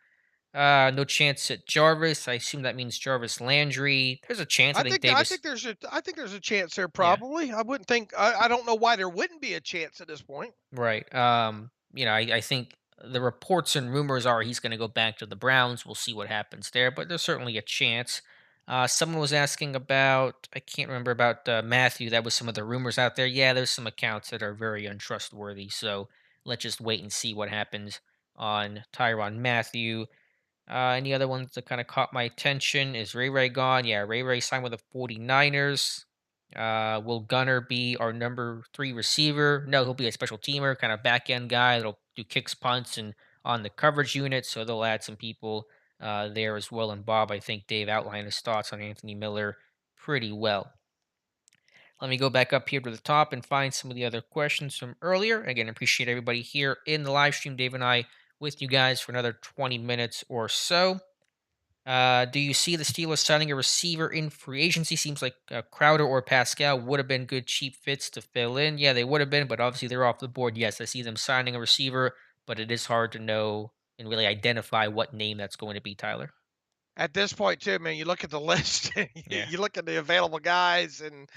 No chance at Jarvis. I assume that means Jarvis Landry. There's a chance. I think Davis. I think there's a chance there. Yeah. Probably. I wouldn't think. I don't know why there wouldn't be a chance at this point. Right. I think the reports and rumors are he's going to go back to the Browns. We'll see what happens there, but there's certainly a chance. Someone was asking about, I can't remember about Matthew. That was some of the rumors out there. Yeah, there's some accounts that are very untrustworthy. So let's just wait and see what happens on Tyrann Mathieu. Any other ones that kind of caught my attention? Is Ray Ray gone? Yeah, Ray Ray signed with the 49ers. Will Gunner be our number three receiver? No, he'll be a special teamer, kind of back end guy that'll do kicks, punts, and on the coverage unit. So they'll add some people there as well. And Bob, I think Dave outlined his thoughts on Anthony Miller pretty well. Let me go back up here to the top and find some of the other questions from earlier. Again, appreciate everybody here in the live stream. Dave and I with you guys for another 20 minutes or so. Do you see the Steelers signing a receiver in free agency? Seems like Crowder or Pascal would have been good cheap fits to fill in. Yeah, they would have been, but obviously they're off the board. Yes, I see them signing a receiver, but it is hard to know and really identify what name that's going to be, Tyler. At this point, too, man, you look at the list, Yeah. you look at the available guys, and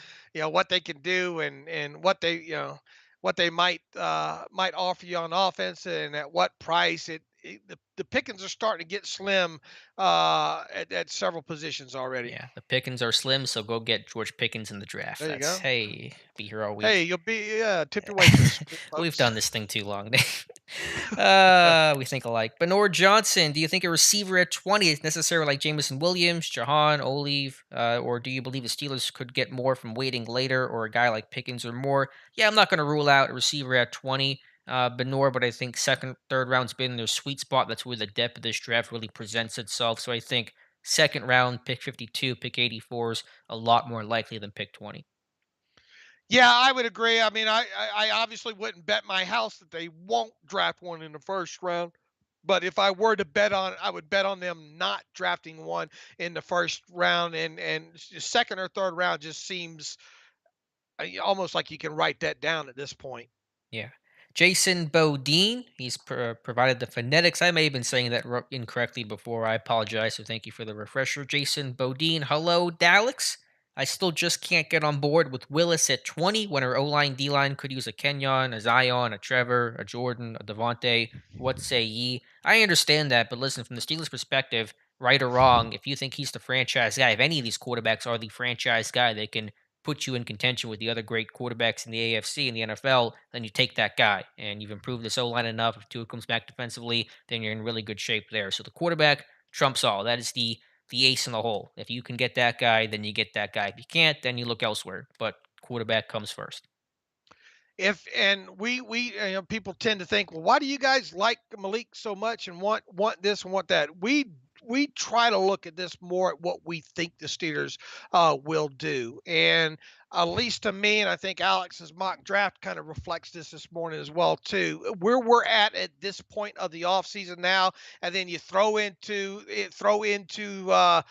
what they can do, and what they might offer you on offense, and at what price. The pickings are starting to get slim at several positions already. Yeah, the Pickens are slim, so go get George Pickens in the draft. There you That's go. hey, be here all Hey, week. you'll be tip your waitress, We've folks. done this thing too long. We think alike. Benor Johnson, do you think a receiver at 20 is necessary like Jameson Williams, Jahan, Olive, or do you believe the Steelers could get more from waiting later or a guy like Pickens or more? Yeah, I'm not going to rule out a receiver at 20, Benor, but I think second, third round's been their sweet spot. That's where the depth of this draft really presents itself. So I think second round, pick 52, pick 84 is a lot more likely than pick 20. Yeah, I would agree. I mean, I obviously wouldn't bet my house that they won't draft one in the first round. But if I were to bet on, I would bet on them not drafting one in the first round, and second or third round just seems almost like you can write that down at this point. Yeah. Jason Bodine, he's provided the phonetics. I may have been saying that incorrectly before. I apologize. So thank you for the refresher. Jason Bodine, hello, Daleks. I still just can't get on board with Willis at 20 when our O line D line could use a Kenyon, a Zion, a Trevor, a Jordan, a Devontae. What say ye? I understand that, but listen, from the Steelers' perspective, right or wrong, if you think he's the franchise guy, if any of these quarterbacks are the franchise guy, they can put you in contention with the other great quarterbacks in the AFC and the NFL, then you take that guy. And you've improved this O line enough. If Tua comes back defensively, then you're in really good shape there. So the quarterback trumps all. That is the ace in the hole. If you can get that guy, then you get that guy. If you can't, then you look elsewhere. But quarterback comes first. If and we people tend to think, well, why do you guys like Malik so much and want this and want that? We try to look at this more at what we think the Steelers will do, and at least to me, and I think Alex's mock draft kind of reflects this morning as well too. Where we're at this point of the offseason now, and then you throw into all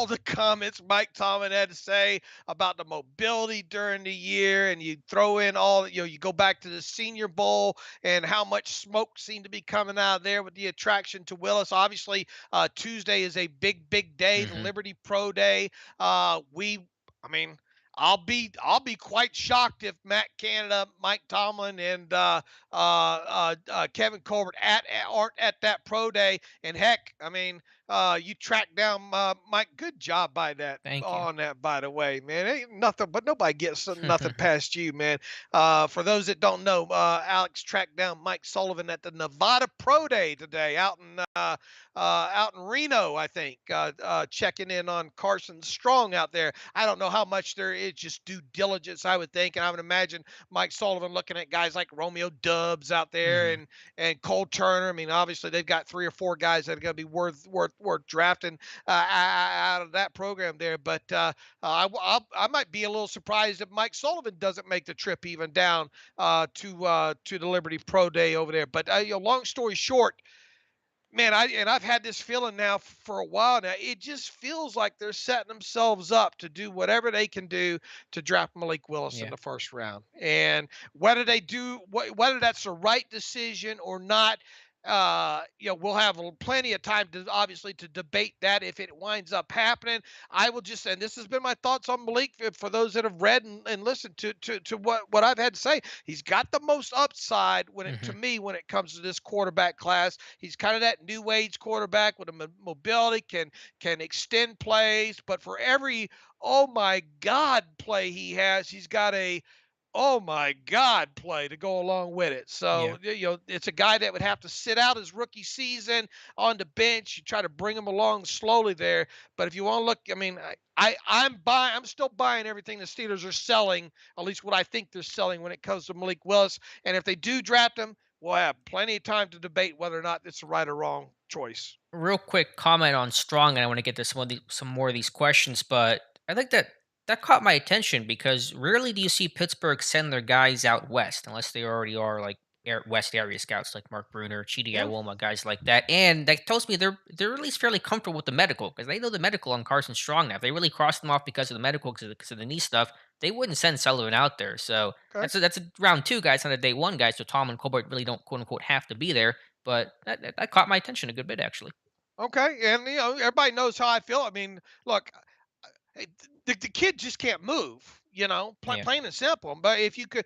the comments Mike Tomlin had to say about the mobility during the year, and you throw in all you go back to the Senior Bowl and how much smoke seemed to be coming out of there with the attraction to Willis. Obviously, Tuesday is a big day, the Hmm. Liberty Pro Day. I mean, I'll be quite shocked if Matt Canada, Mike Tomlin, and Kevin Colbert aren't at that pro day. And heck, I mean, you track down Mike. Good job by that Thank you. on that, by the way, man. Ain't nothing, but nobody gets nothing past you, man. For those that don't know, Alex tracked down Mike Sullivan at the Nevada Pro Day today, out in Reno, I think, checking in on Carson Strong out there. I don't know how much there is just due diligence, I would think, and I would imagine Mike Sullivan looking at guys like Romeo Dubs out there Hmm. and Cole Turner. I mean, obviously they've got 3 or 4 guys that are going to be worth drafting out of that program there. But I might be a little surprised if Mike Sullivan doesn't make the trip even down to the Liberty Pro Day over there. But long story short, man, I've had this feeling now for a while now. It just feels like they're setting themselves up to do whatever they can do to draft Malik Willis in Yeah. the first round. And whether that's the right decision or not, we'll have plenty of time to obviously to debate that if it winds up happening. I will just, and this has been my thoughts on Malik for those that have read and listened to what I've had to say. He's got the most upside Hmm. to me when it comes to this quarterback class. He's kind of that new age quarterback with a mobility, can extend plays, but for every oh my god play he has, he's got a oh my God play to go along with it. Yeah. So, it's a guy that would have to sit out his rookie season on the bench. You try to bring him along slowly there. But if you want to look, I mean, I'm still buying everything the Steelers are selling, at least what I think they're selling when it comes to Malik Willis. And if they do draft him, we'll have plenty of time to debate whether or not it's the right or wrong choice. Real quick comment on Strong, and I want to get to some more of these questions, but I think that caught my attention because rarely do you see Pittsburgh send their guys out west unless they already are like west area scouts like Mark Bruner, Chidi Yeah. Iwoma, guys like that. And that tells me they're at least fairly comfortable with the medical because they know the medical on Carson Strong now. If they really crossed them off because of the medical, because of the knee stuff, they wouldn't send Sullivan out there. So Okay. that's a round two guys, not a day one guy. So Tom and Colbert really don't quote unquote have to be there. But that caught my attention a good bit actually. Okay. And, everybody knows how I feel. I mean, look, the kid just can't move, Yeah. plain and simple. But if you could,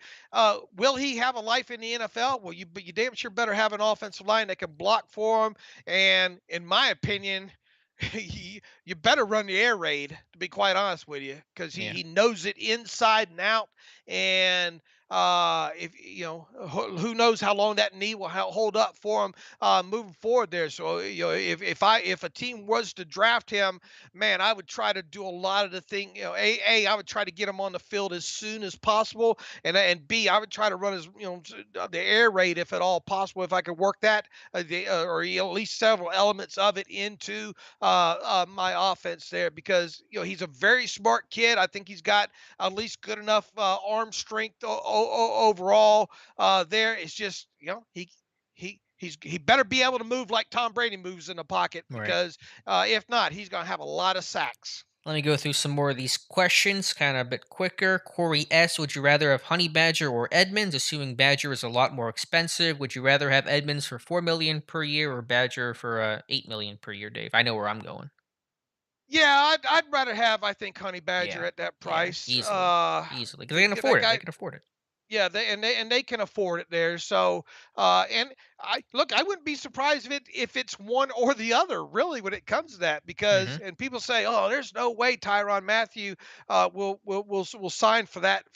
will he have a life in the NFL? Well, but you damn sure better have an offensive line that can block for him. And in my opinion, you better run the air raid, to be quite honest with you, because he, Yeah. he knows it inside and out. And if who knows how long that knee will hold up for him moving forward there. So if a team was to draft him, man, I would try to do a lot of the thing. I would try to get him on the field as soon as possible, and B, I would try to run the air raid if at all possible. If I could work that, or at least several elements of it into my offense there, because he's a very smart kid. I think he's got at least good enough arm strength overall. There, it's just he better be able to move like Tom Brady moves in the pocket, Right. because if not, he's going to have a lot of sacks. Let me go through some more of these questions, kind of a bit quicker. Corey S. Would you rather have Honey Badger or Edmonds? Assuming Badger is a lot more expensive, would you rather have Edmonds for 4 million per year or Badger for 8 million per year, Dave? I know where I'm going. Yeah, I'd rather have, I think, Honey Badger Yeah. at that Yeah. price. Easily. Easily. Because they can That afford it. They guy. can afford it. Yeah, they can afford it there. So, and I wouldn't be surprised if it's one or the other, really, when it comes to that. Because, Hmm. and people say, oh, there's no way Tyrann Mathieu will sign for that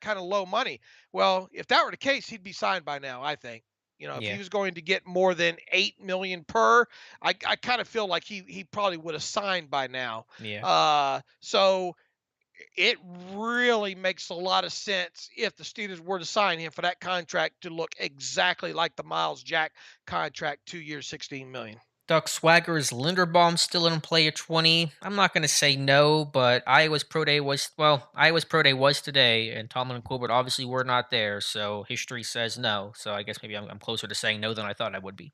kind of low money. Well, if that were the case, he'd be signed by now, I think. If he Yeah. was going to get more than 8 million per, I kind of feel like he probably would have signed by now. Yeah. So it really makes a lot of sense if the Steelers were to sign him for that contract to look exactly like the Miles Jack contract, 2 years, 16 million. Duck Swagger, is Linderbaum still in play at 20? I'm not going to say no, but Iowa's pro day was today, and Tomlin and Colbert obviously were not there, so history says no. So I guess maybe I'm closer to saying no than I thought I would be.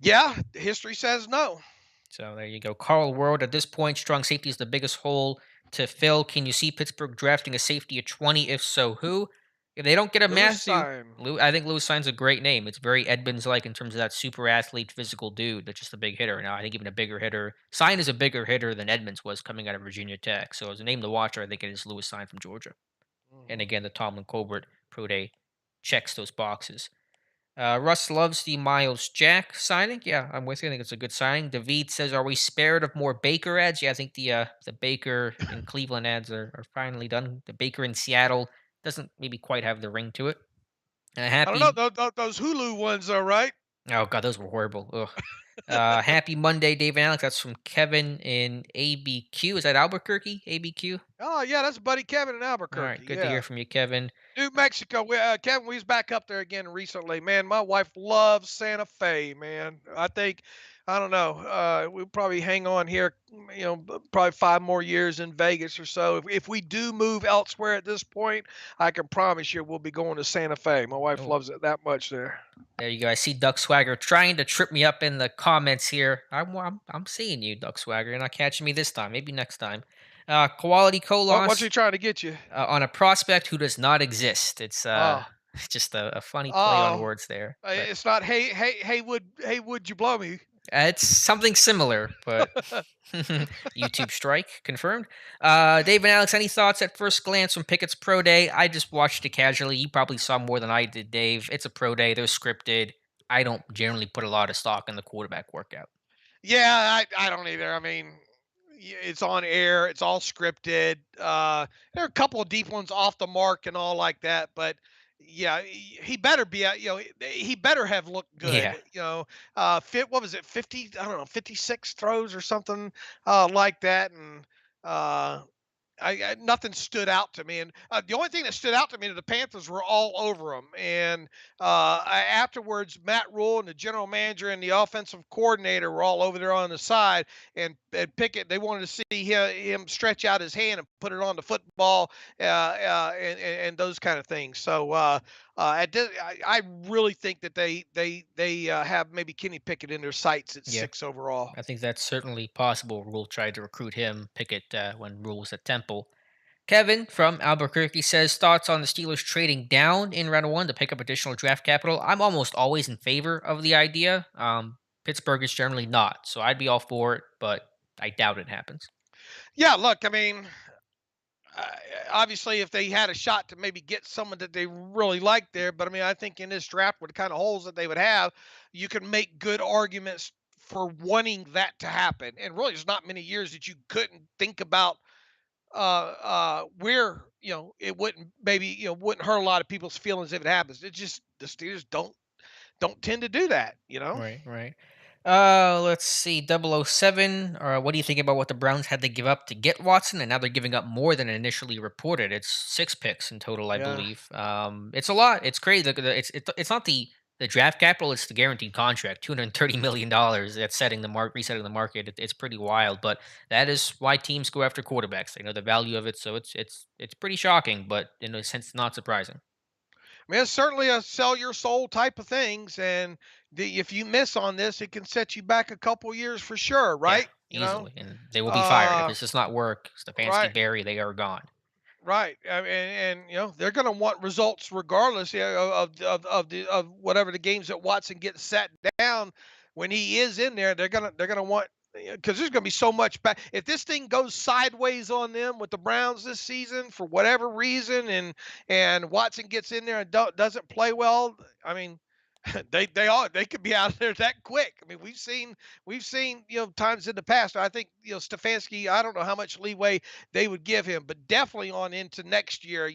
Yeah, history says no. So there you go. Carl Ward, at this point, strong safety is the biggest hole to fill. Can you see Pittsburgh drafting a safety at 20? If so, who? If they don't get a Lewis Matthew, Sign. I think Lewis Sign's a great name. It's very Edmonds like in terms of that super athlete, physical dude that's just a big hitter. Now, I think even a bigger hitter. Sign is a bigger hitter than Edmonds was coming out of Virginia Tech. So, as a name to watch, I think it is Lewis Sign from Georgia. And Mhm. again, the Tomlin Colbert Pro Day checks those boxes. Russ loves the Miles Jack signing. Yeah, I'm with you. I think it's a good signing. David says, "Are we spared of more Baker ads?" Yeah, I think the Baker in Cleveland ads are finally done. The Baker in Seattle doesn't maybe quite have the ring to it. I don't know Happy. those Hulu ones, though, right? Oh god, those were horrible. Ugh. Happy Monday, Dave and Alex. That's from Kevin in ABQ. Is that Albuquerque? ABQ. Oh yeah, that's Buddy Kevin in All right, Albuquerque. good to hear Yeah. from you, Kevin. New Mexico. Kevin, we was back up there again recently. Man, my wife loves Santa Fe. Man, I think, I don't know. We'll probably hang on here. Probably 5 more years in Vegas or so. If we do move elsewhere at this point, I can promise you we'll be going to Santa Fe. My wife Oh, loves it that much there. there you go. I see Duck Swagger trying to trip me up in the comments here. I'm seeing you, Duck Swagger. You're not catching me this time. Maybe next time. Quality What's Colos he trying to get you? on a prospect who does not exist. It's Oh, just a funny play on oh, words there, but it's not. Hey, would you blow me? it's something similar. But YouTube strike confirmed. Dave and Alex, any thoughts at first glance from Pickett's pro day? I just watched it casually. You probably saw more than I did, Dave. It's a pro day. They're scripted. I don't generally put a lot of stock in the quarterback workout. Yeah, I don't either. I mean, it's on air. It's all scripted. There are a couple of deep ones off the mark and all like that, but yeah, he better be. He better have looked Yeah, good. Fit. What was it? 50. I don't know. 56 throws or something like that, and uh, nothing stood out to me, and the only thing that stood out to me is the Panthers were all over him. And afterwards, Matt Rule and the general manager and the offensive coordinator were all over there on the side, and Pickett, they wanted to see him stretch out his hand and put it on the football, and those kind of things. So I really think that they have maybe Kenny Pickett in their sights at yeah. 6 overall. I think that's certainly possible. Rule tried to recruit him, Pickett, when Rule was at Temple. Kevin from Albuquerque says thoughts on the Steelers trading down in round one to pick up additional draft capital. I'm almost always in favor of the idea. Pittsburgh is generally not, so I'd be all for it, but I doubt it happens. Yeah, look, I mean, uh, obviously, if they had a shot to maybe get someone that they really like there, but I mean, I think in this draft with the kind of holes that they would have, you can make good arguments for wanting that to happen. And really, there's not many years that you couldn't think about where it wouldn't maybe wouldn't hurt a lot of people's feelings if it happens. It just the Steelers don't tend to do that. Right, right. Let's see, 007. What do you think about what the Browns had to give up to get Watson, and now they're giving up more than initially reported? It's 6 picks in total, I Yeah. believe. It's a lot. It's crazy. It's not the draft capital; it's the guaranteed contract, $230 million. That's resetting the market. It's pretty wild, but that is why teams go after quarterbacks. They know the value of it, so it's pretty shocking, but in a sense, not surprising. I mean, it's certainly a sell your soul type of things, and if you miss on this, it can set you back a couple years for sure, Yeah, right? easily, and they will be fired if Uh, this does not work. Stefanski, right, Barry, they are gone. right. I mean, and they're going to want results regardless, of whatever the games that Watson gets sat down when he is in there. They're gonna want, because there's going to be so much back. If this thing goes sideways on them with the Browns this season for whatever reason, and Watson gets in there and doesn't play well, I mean, they could be out of there that quick. I mean, we've seen times in the past. I think Stefanski. I don't know how much leeway they would give him, but definitely on into next year.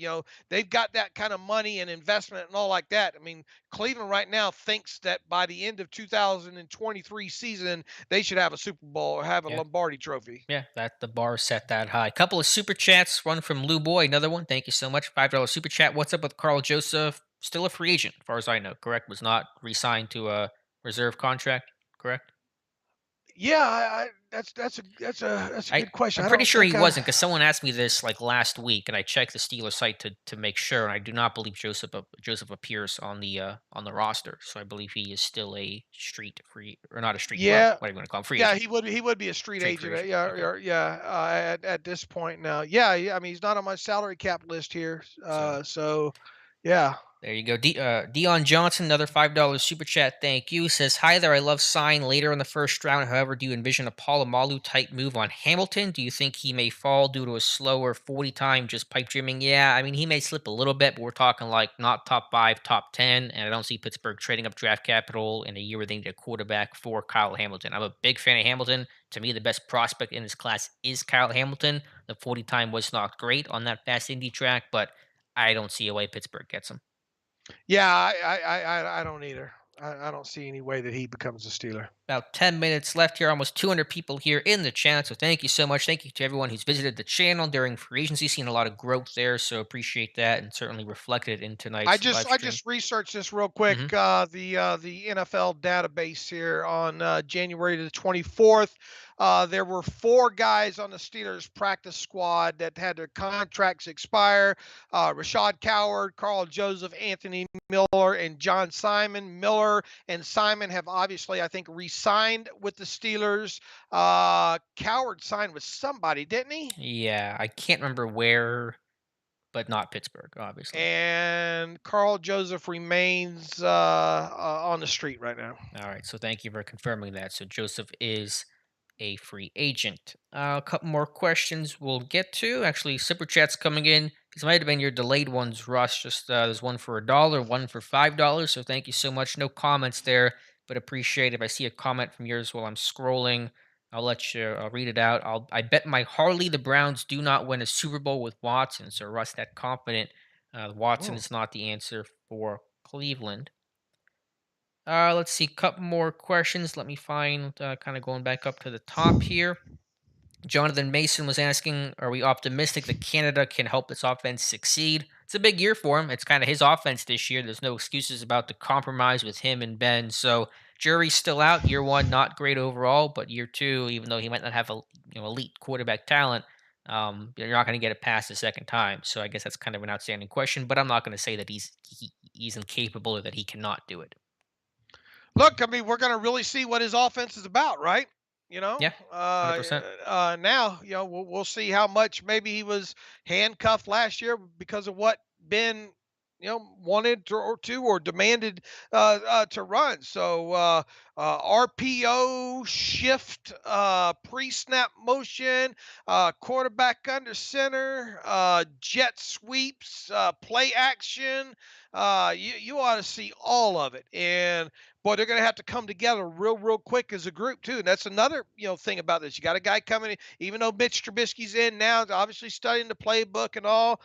They've got that kind of money and investment and all like that. I mean, Cleveland right now thinks that by the end of 2023 season, they should have a Super Bowl or have a Yeah. Lombardi Trophy. Yeah, that the bar set that high. Couple of super chats. One from Lou Boy, another one. Thank you so much. $5 super chat. What's up with Carl Joseph? Still a free agent, as far as I know. Correct. Was not re-signed to a reserve contract. Correct. Yeah, that's a good question. I'm I pretty don't sure he think I. wasn't because someone asked me this like last week, and I checked the Steelers site to make sure, and I do not believe Joseph appears on the roster. So I believe he is still a street free or not a street. Well, Yeah, what are you going to call him? Free yeah, agent. he would be a street Street free agent. agent. Yeah, Okay. yeah. At this point now, yeah, yeah. I mean, he's not on my salary cap list here. So So yeah. there you go. Dion Johnson, another $5 super chat. Thank you. Says, hi there. I love sign later in the first round. However, do you envision a Palomalu type move on Hamilton? Do you think he may fall due to a slower 40 time just pipe dreaming? Yeah, I mean, he may slip a little bit, but we're talking like not top five, top 10. And I don't see Pittsburgh trading up draft capital in a year where they need a quarterback for Kyle Hamilton. I'm a big fan of Hamilton. To me, the best prospect in this class is Kyle Hamilton. The 40 time was not great on that fast Indy track, but I don't see a way Pittsburgh gets him. Yeah, I don't either. I don't see any way that he becomes a Steeler. About 10 minutes left here, almost 200 people here in the chat. So thank you so much. Thank you to everyone who's visited the channel during free agency. Seen a lot of growth there. So appreciate that and certainly reflected in I tonight's just live I stream. just researched this real quick. Hmm. The NFL database here on January the 24th. There were four guys on the Steelers practice squad that had their contracts expire. Rashad Coward, Carl Joseph, Anthony Miller, and John Simon. Miller and Simon have obviously, I think, re-signed with the Steelers. Coward signed with somebody, didn't he? Yeah, I can't remember where, but not Pittsburgh, obviously. And Carl Joseph remains on the street right now. All right. So thank you for confirming that. So Joseph is a free agent. A couple more questions we'll get to. Actually, super chats coming in. These might have been your delayed ones, Russ. Just there's one for $1, one for $5. So thank you so much. No comments there, but appreciate if I see a comment from yours while I'm scrolling. I'll let you. I'll read it out. I bet my Harley the Browns do not win a Super Bowl with Watson. So Russ, that confident. Watson Mm. is not the answer for Cleveland. Let's see, couple more questions. Let me find, kind of going back up to the top here. Jonathan Mason was asking, are we optimistic that Canada can help this offense succeed? It's a big year for him. It's kind of his offense this year. There's no excuses about the compromise with him and Ben. So jury's still out. Year one, not great overall, but year two, even though he might not have elite quarterback talent, you're not going to get it past the second time. So I guess that's kind of an outstanding question. But I'm not going to say that he's incapable or that he cannot do it. Look, I mean, we're going to really see what his offense is about, right? You know, Yeah, 100%. now, we'll see how much maybe he was handcuffed last year because of what Ben, wanted or demanded to run. So RPO shift, pre-snap motion, quarterback under center, jet sweeps, play action. You ought to see all of it, and boy, they're going to have to come together real quick as a group too. And that's another thing about this. You got a guy coming in, even though Mitch Trubisky's in now, obviously studying the playbook and all.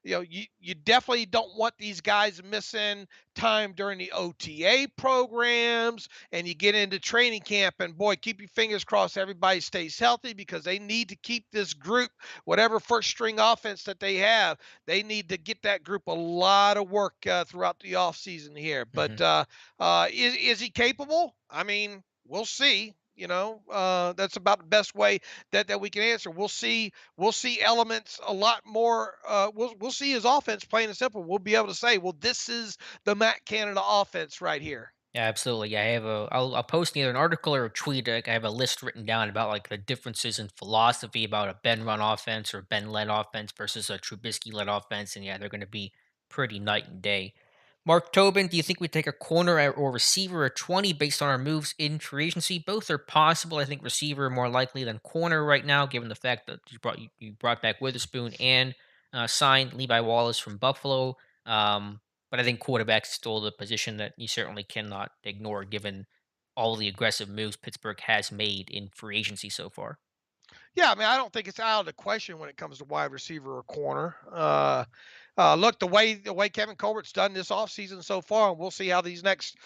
You definitely don't want these guys missing time during the OTA programs, and you get into training camp. And boy, keep your fingers crossed everybody stays healthy because they need to keep this group, whatever first string offense that they have, they need to get that group a lot of work throughout the offseason here. But Hmm. is he capable? I mean, we'll see. That's about the best way that we can answer. We'll see elements a lot more. We'll see his offense plain and simple. We'll be able to say, well, this is the Matt Canada offense right here. Yeah, absolutely. Yeah, I'll post either an article or a tweet. Like, I have a list written down about like the differences in philosophy about a Ben run offense or Ben led offense versus a Trubisky led offense, and yeah, they're going to be pretty night and day. Mark Tobin, do you think we take a corner or receiver at 20 based on our moves in free agency? Both are possible. I think receiver more likely than corner right now, given the fact that you brought back Witherspoon and signed Levi Wallace from Buffalo. But I think quarterback is still the position that you certainly cannot ignore, given all the aggressive moves Pittsburgh has made in free agency so far. Yeah, I mean, I don't think it's out of the question when it comes to wide receiver or corner. Look, the way Kevin Colbert's done this offseason so far, and we'll see how these next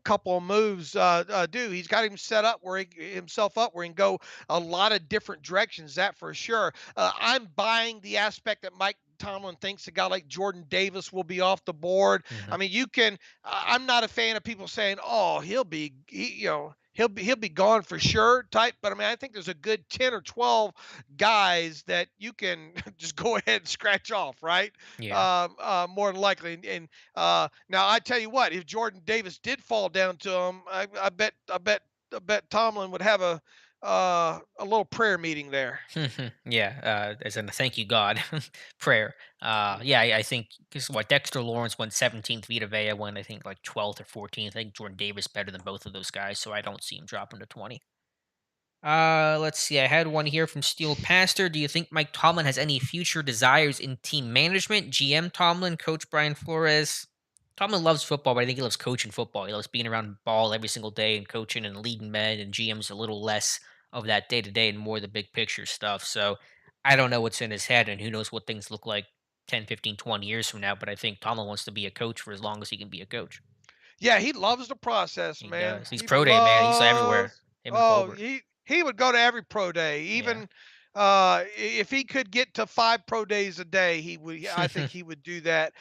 couple of moves do. He's got him set up where himself up where he can go a lot of different directions. That for sure. I'm buying the aspect that Mike Tomlin thinks a guy like Jordan Davis will be off the board. Hmm. I mean, you can. I'm not a fan of people saying, "Oh, he'll be gone for sure type. But I mean, I think there's a good 10 or 12 guys that you can just go ahead and scratch off, right? Yeah. More than likely. And now I tell you what, if Jordan Davis did fall down to him, I bet Tomlin would have a little prayer meeting there. Yeah, as in a thank you God prayer. Yeah, I think because what Dexter Lawrence went 17th, Vita Vea went I think like 12th or 14th. I think Jordan Davis better than both of those guys, so I don't see him dropping to 20. Let's see. I had one here from Steel Pastor. Do you think Mike Tomlin has any future desires in team management? GM Tomlin, Coach Brian Flores. Tomlin loves football, but I think he loves coaching football. He loves being around ball every single day and coaching and leading men. And GM's a little less of that day to day and more the big picture stuff. So I don't know what's in his head, and who knows what things look like 10, 15, 20 years from now. But I think Tomlin wants to be a coach for as long as he can be a coach. Yeah, he loves the process, He man. does. He's He pro day, man. He's everywhere. loves. Him and Oh, Colbert. he would go to every pro day. Yeah. Even if he could get to 5 pro days a day, he would. I think he would do that.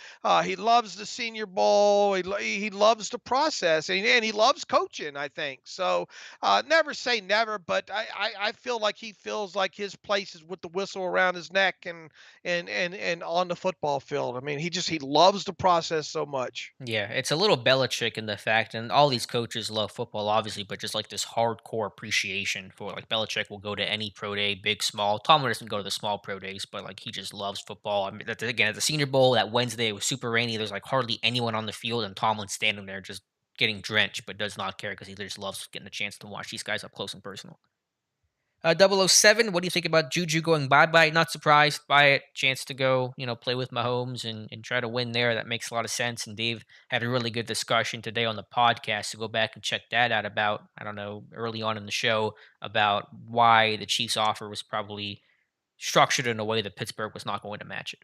He loves the Senior Bowl. He loves the process, and he loves coaching. I think so. Never say never, but I feel like he feels like his place is with the whistle around his neck and on the football field. I mean, he loves the process so much. Yeah, it's a little Belichick in the fact, and all these coaches love football, obviously, but just like this hardcore appreciation for like Belichick will go to any pro day, big, small. Tomlin doesn't go to the small pro days, but like he just loves football. I mean, again, at the Senior Bowl that Wednesday it was super rainy. There's like hardly anyone on the field, and Tomlin's standing there just getting drenched, but does not care because he just loves getting a chance to watch these guys up close and personal. 007, what do you think about Juju going bye-bye? Not surprised by it. Chance to go, play with Mahomes and try to win there. That makes a lot of sense. And Dave had a really good discussion today on the podcast. So go back and check that out about, I don't know, early on in the show about why the Chiefs offer was probably structured in a way that Pittsburgh was not going to match it.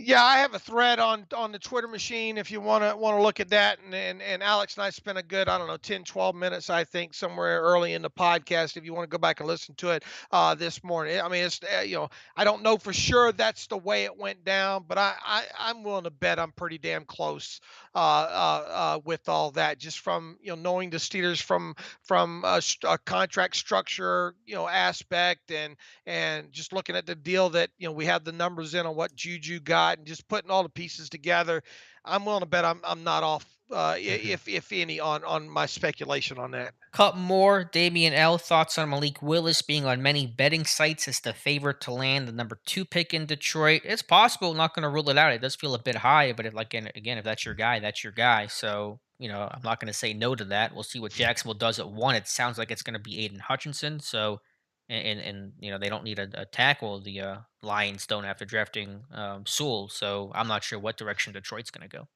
Yeah, I have a thread on the Twitter machine if you want to look at that. And Alex and I spent a good, I don't know, 10, 12 minutes, I think, somewhere early in the podcast if you want to go back and listen to it this morning. I mean, it's I don't know for sure that's the way it went down, but I'm willing to bet I'm pretty damn close with all that, just from knowing the Steelers from a contract structure aspect, and just looking at the deal that we have the numbers in on what Juju got, and just putting all the pieces together. I'm willing to bet I'm not off, if any, on my speculation on that. Cut more, Damian L. Thoughts on Malik Willis being on many betting sites as the favorite to land the number 2 pick in Detroit. It's possible, not going to rule it out. It does feel a bit high, but if, like again, if that's your guy, that's your guy. So I'm not going to say no to that. We'll see what Jacksonville does at 1. It sounds like it's going to be Aiden Hutchinson. So and they don't need a tackle. The Lions don't after drafting Sewell. So I'm not sure what direction Detroit's going to go.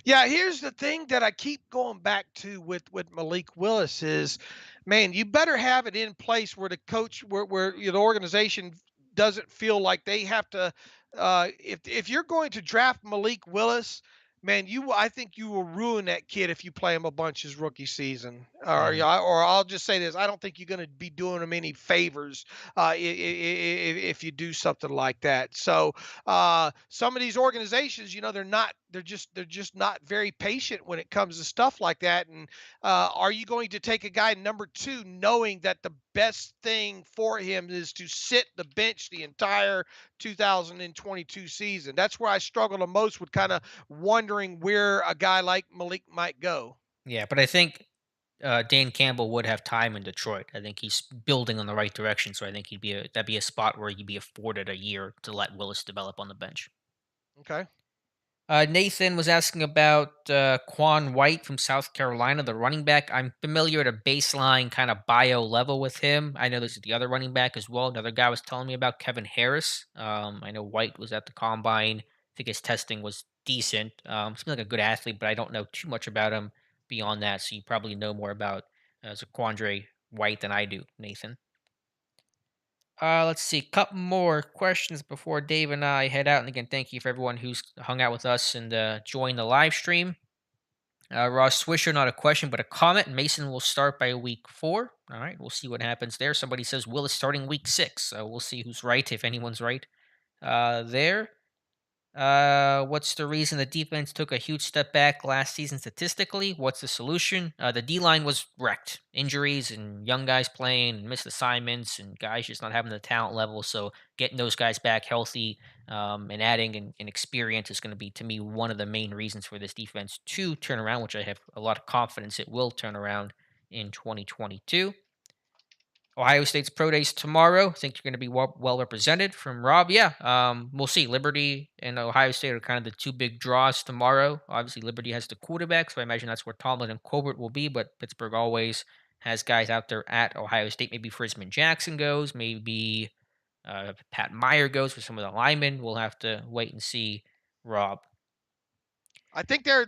Yeah, here's the thing that I keep going back to with Malik Willis is, man, you better have it in place where the coach, where the organization doesn't feel like they have to. If you're going to draft Malik Willis, man, I think you will ruin that kid if you play him a bunch his rookie season. Mm. Or I'll just say this: I don't think you're going to be doing him any favors if you do something like that. So some of these organizations, they're just not very patient when it comes to stuff like that. And are you going to take a guy number 2 knowing that the best thing for him is to sit the bench the entire 2022 season? That's where I struggle the most with kind of wondering where a guy like Malik might go. Yeah, but I think Dan Campbell would have time in Detroit. I think he's building on the right direction, so I think that'd be a spot where he'd be afforded a year to let Willis develop on the bench. Okay. Nathan was asking about Quan White from South Carolina, the running back. I'm familiar at a baseline kind of bio level with him. I know this is the other running back as well. Another guy was telling me about Kevin Harris. I know White was at the combine. I think his testing was decent. Seems like a good athlete, but I don't know too much about him beyond that. So you probably know more about Zaquandre White than I do, Nathan. Let's see. Couple more questions before Dave and I head out. And again, thank you for everyone who's hung out with us and joined the live stream. Ross Swisher, not a question, but a comment. Mason will start by week 4. All right, we'll see what happens there. Somebody says Will is starting week 6. So we'll see who's right, if anyone's right there. What's the reason the defense took a huge step back last season statistically? What's the solution? The D line was wrecked. Injuries and young guys playing and missed assignments and guys just not having the talent level. So getting those guys back healthy and adding an experience is going to be, to me, one of the main reasons for this defense to turn around, which I have a lot of confidence it will turn around in 2022. Ohio State's pro days tomorrow. I think you're going to be well represented from Rob. Yeah, we'll see. Liberty and Ohio State are kind of the two big draws tomorrow. Obviously, Liberty has the quarterback, so I imagine that's where Tomlin and Colbert will be. But Pittsburgh always has guys out there at Ohio State. Maybe Frisman Jackson goes. Maybe Pat Meyer goes for some of the linemen. We'll have to wait and see. Rob. I think they're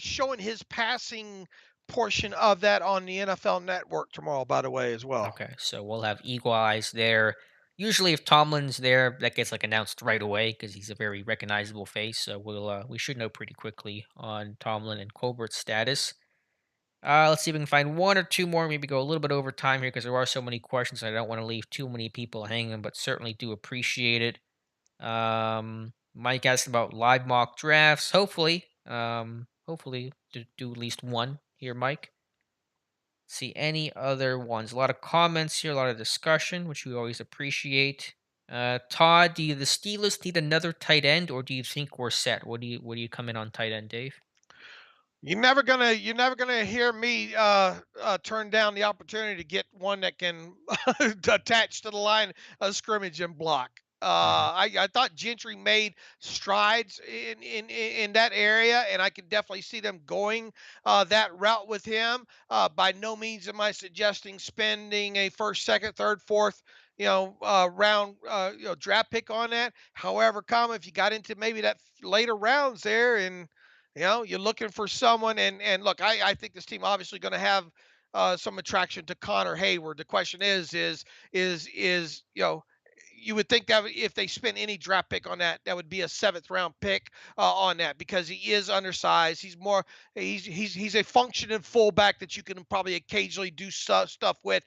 showing his passing portion of that on the NFL Network tomorrow, by the way, as well. Okay, so we'll have eagle eyes there. Usually, if Tomlin's there, that gets like announced right away because he's a very recognizable face. So we should know pretty quickly on Tomlin and Colbert's status. Let's see if we can find one or two more. Maybe go a little bit over time here because there are so many questions. I don't want to leave too many people hanging, but certainly do appreciate it. Mike asked about live mock drafts. Hopefully, do at least one here, Mike. See any other ones. A lot of comments here, a lot of discussion, which we always appreciate. Todd, do the Steelers need another tight end, or do you think we're set? What do you come in on tight end, Dave? You're never gonna hear me turn down the opportunity to get one that can attach to the line of scrimmage and block. Hmm. I thought Gentry made strides in that area, and I can definitely see them going that route with him. By no means am I suggesting spending a first, second, third, fourth, round, draft pick on that. However, if you got into maybe that later rounds there, and you're looking for someone, and look, I think this team obviously going to have some attraction to Connor Hayward. The question is you would think that if they spend any draft pick on that, that would be a seventh round pick on that, because he is undersized. He's a functioning fullback that you can probably occasionally do stuff with,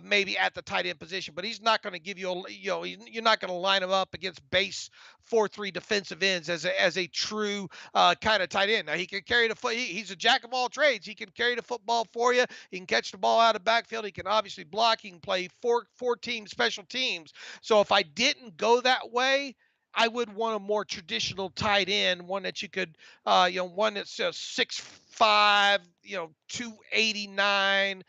maybe at the tight end position. But he's not going to give you you're not going to line him up against base 4-3 defensive ends as a true kind of tight end. Now he can carry the foot. He's a jack of all trades. He can carry the football for you. He can catch the ball out of the backfield. He can obviously block. He can play four team special teams. So if I didn't go that way, I would want a more traditional tight end, one that you could, one that's 6'5", 289,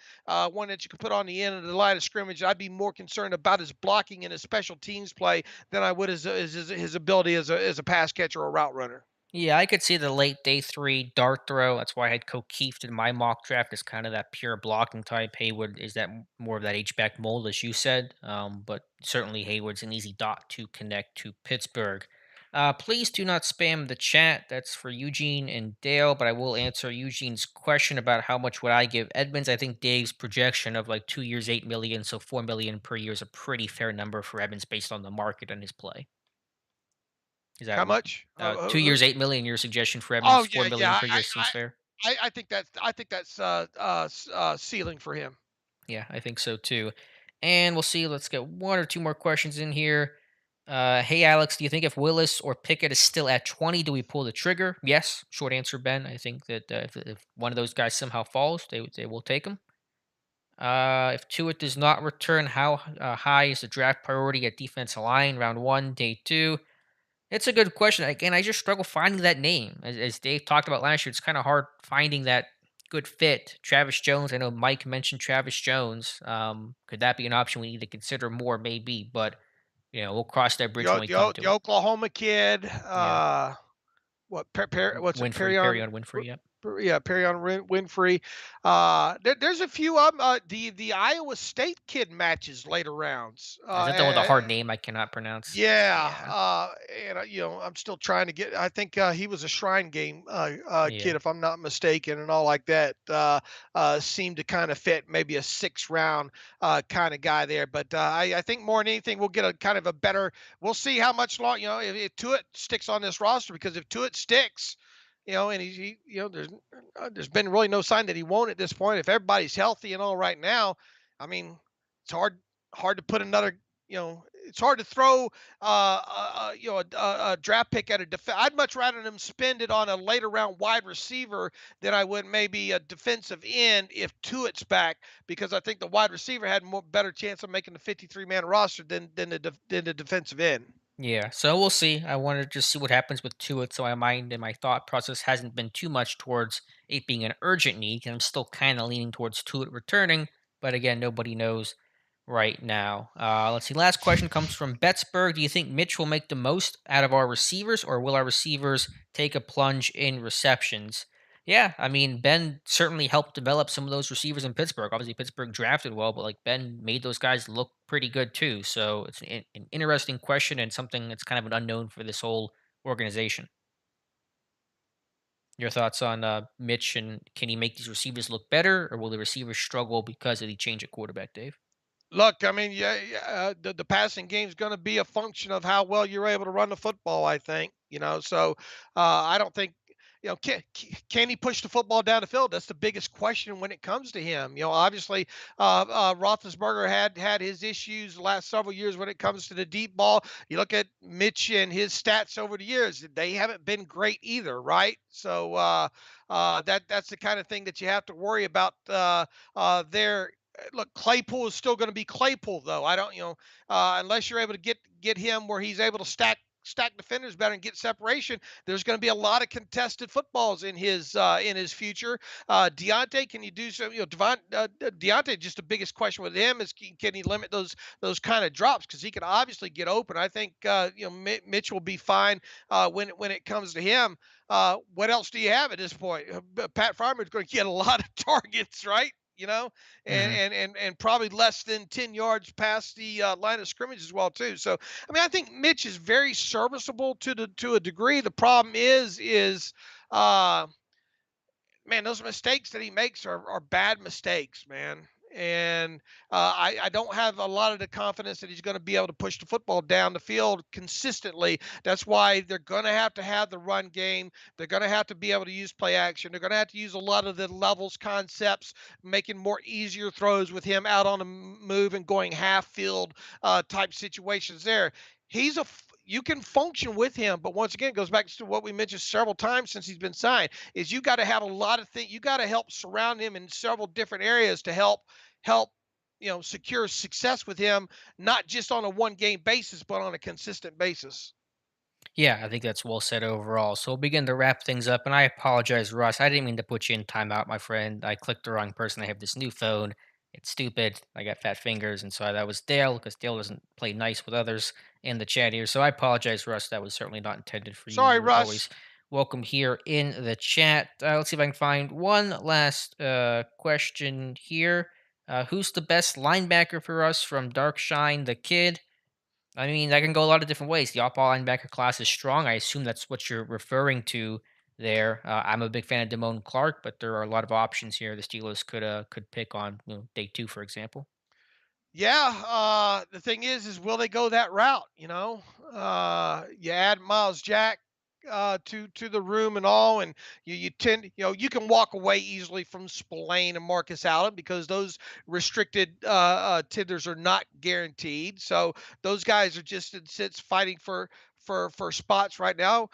one that you could put on the end of the line of scrimmage. I'd be more concerned about his blocking and his special teams play than I would his ability as a pass catcher or route runner. Yeah, I could see the late day three dart throw. That's why I had Keefe in my mock draft as kind of that pure blocking type. Hayward is that more of that H back mold, as you said. But certainly Hayward's an easy dot to connect to Pittsburgh. Please do not spam the chat. That's for Eugene and Dale, but I will answer Eugene's question about how much would I give Edmonds. I think Dave's projection of like 2 years, 8 million, so 4 million per year is a pretty fair number for Edmonds based on the market and his play. Is that How much? 2 years, 8 million? Your suggestion for Evans, Oh, four yeah, million yeah. per year seems fair. I think that's ceiling for him. Yeah, I think so too. And we'll see. Let's get one or two more questions in here. Hey Alex, do you think if Willis or Pickett is still at 20, do we pull the trigger? Yes. Short answer, Ben. I think that if one of those guys somehow falls, they will take him. If Tua does not return, how high is the draft priority at defensive line? Round one, day two. It's a good question. Again, I just struggle finding that name. As Dave talked about last year, it's kind of hard finding that good fit. Travis Jones, I know Mike mentioned Travis Jones. Could that be an option we need to consider more? Maybe, but we'll cross that bridge when we come The to it. Oklahoma kid, Yeah, what's it, Perry Perion? on Winfrey. Yep. Yeah, Perion Winfrey. There's a few of them. The Iowa State kid matches later rounds. Is that the one with a hard name I cannot pronounce? Yeah, Yeah, and I'm still trying to get. I think he was a Shrine Game yeah. kid, if I'm not mistaken, and all like that. Seemed to kind of fit maybe a 6th round kind of guy there. But I think more than anything, we'll get a kind of a better. We'll see how much long if Tuitt sticks on this roster, because if Tuitt sticks, and there's been really no sign that he won't at this point. If everybody's healthy and all right now, I mean, it's hard to put another, it's hard to throw a draft pick at a I'd much rather them spend it on a later round wide receiver than I would maybe a defensive end if Tuitt's back, because I think the wide receiver had more better chance of making the 53-man roster than the defensive end. Yeah, so we'll see. I wanted to just see what happens with Tua, so my mind and my thought process hasn't been too much towards it being an urgent need, and I'm still kind of leaning towards Tua returning. But again, nobody knows right now. Let's see. Last question comes from Bettsburg. Do you think Mitch will make the most out of our receivers, or will our receivers take a plunge in receptions? Yeah, I mean, Ben certainly helped develop some of those receivers in Pittsburgh. Obviously, Pittsburgh drafted well, but like Ben made those guys look pretty good too. So it's an interesting question and something that's kind of an unknown for this whole organization. Your thoughts on Mitch, and can he make these receivers look better, or will the receivers struggle because of the change at quarterback, Dave? Look, I mean, the passing game is going to be a function of how well you're able to run the football. I think, so I don't think, can he push the football down the field? That's the biggest question when it comes to him. Obviously, Roethlisberger had his issues the last several years when it comes to the deep ball. You look at Mitch and his stats over the years; they haven't been great either, right? So that's the kind of thing that you have to worry about there. Look, Claypool is still going to be Claypool, though. I don't, unless you're able to get him where he's able to stack defenders better and get separation. There's going to be a lot of contested footballs in his future. Deontay, can you do so? Deontay, just the biggest question with him is can he limit those kind of drops, because he can obviously get open. I think Mitch will be fine when it comes to him. What else do you have at this point? Pat Farmer is going to get a lot of targets, right? And Hmm. and probably less than 10 yards past the line of scrimmage as well too. So I mean, I think Mitch is very serviceable to a degree. The problem is uh, man, those mistakes that he makes are bad mistakes, man. And I don't have a lot of the confidence that he's going to be able to push the football down the field consistently. That's why they're going to have the run game. They're going to have to be able to use play action. They're going to have to use a lot of the levels concepts, making more easier throws with him out on the move and going half field type situations there. You can function with him, but once again, it goes back to what we mentioned several times since he's been signed, is you got to have a lot of things. You got to help surround him in several different areas to help secure success with him, not just on a one game basis, but on a consistent basis. Yeah, I think that's well said overall. So we'll begin to wrap things up. And I apologize, Russ. I didn't mean to put you in timeout, my friend. I clicked the wrong person. I have this new phone. It's stupid. I got fat fingers. And so that was Dale, because Dale doesn't play nice with others in the chat here. So I apologize, Russ. That was certainly not intended for you. Sorry, You're Russ. always welcome here in the chat. Let's see if I can find one last question here. Who's the best linebacker for us from Darkshine the Kid? I mean, that can go a lot of different ways. The off-ball linebacker class is strong. I assume that's what you're referring to there. I'm a big fan of Damone Clark, but there are a lot of options here the Steelers could pick on, day two, for example. Yeah, the thing is will they go that route? You add Miles Jack to the room and all, and you tend, you can walk away easily from Spillane and Marcus Allen because those restricted tenders are not guaranteed. So those guys are just in sits fighting for spots right now.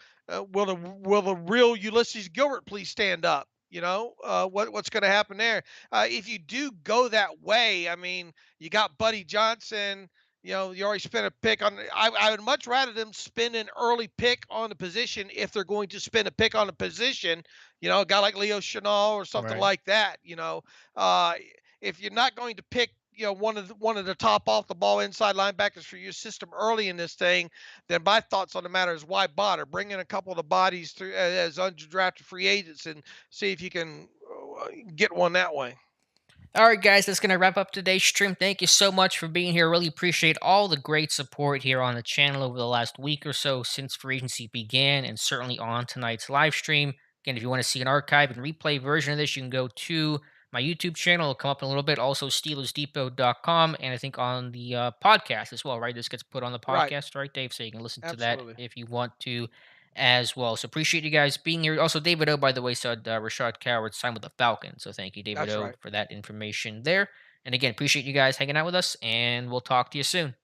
Will the real Ulysses Gilbert please stand up? What's going to happen there? If you do go that way, I mean, you got Buddy Johnson. You already spent a pick on. I would much rather them spend an early pick on the position if they're going to spend a pick on a position. A guy like Leo Chenal or something Right. like that. Uh, if you're not going to pick, one of the top off the ball inside linebackers for your system early in this thing, then my thoughts on the matter is why bother? Bring in a couple of the bodies through as undrafted free agents and see if you can get one that way. All right, guys, that's going to wrap up today's stream. Thank you so much for being here. Really appreciate all the great support here on the channel over the last week or so since free agency began, and certainly on tonight's live stream. Again, if you want to see an archive and replay version of this, you can go to my YouTube channel. It'll come up in a little bit. Also, SteelersDepot.com, and I think on the podcast as well, right? This gets put on the Right. podcast, right, Dave? So you can listen to that Absolutely. if you want to as well. So appreciate you guys being here. Also, David O, by the way, said Rashad Coward signed with the Falcons. So thank you, David That's O, right. for that information there. And again, appreciate you guys hanging out with us, and we'll talk to you soon.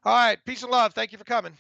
All right. Peace and love. Thank you for coming.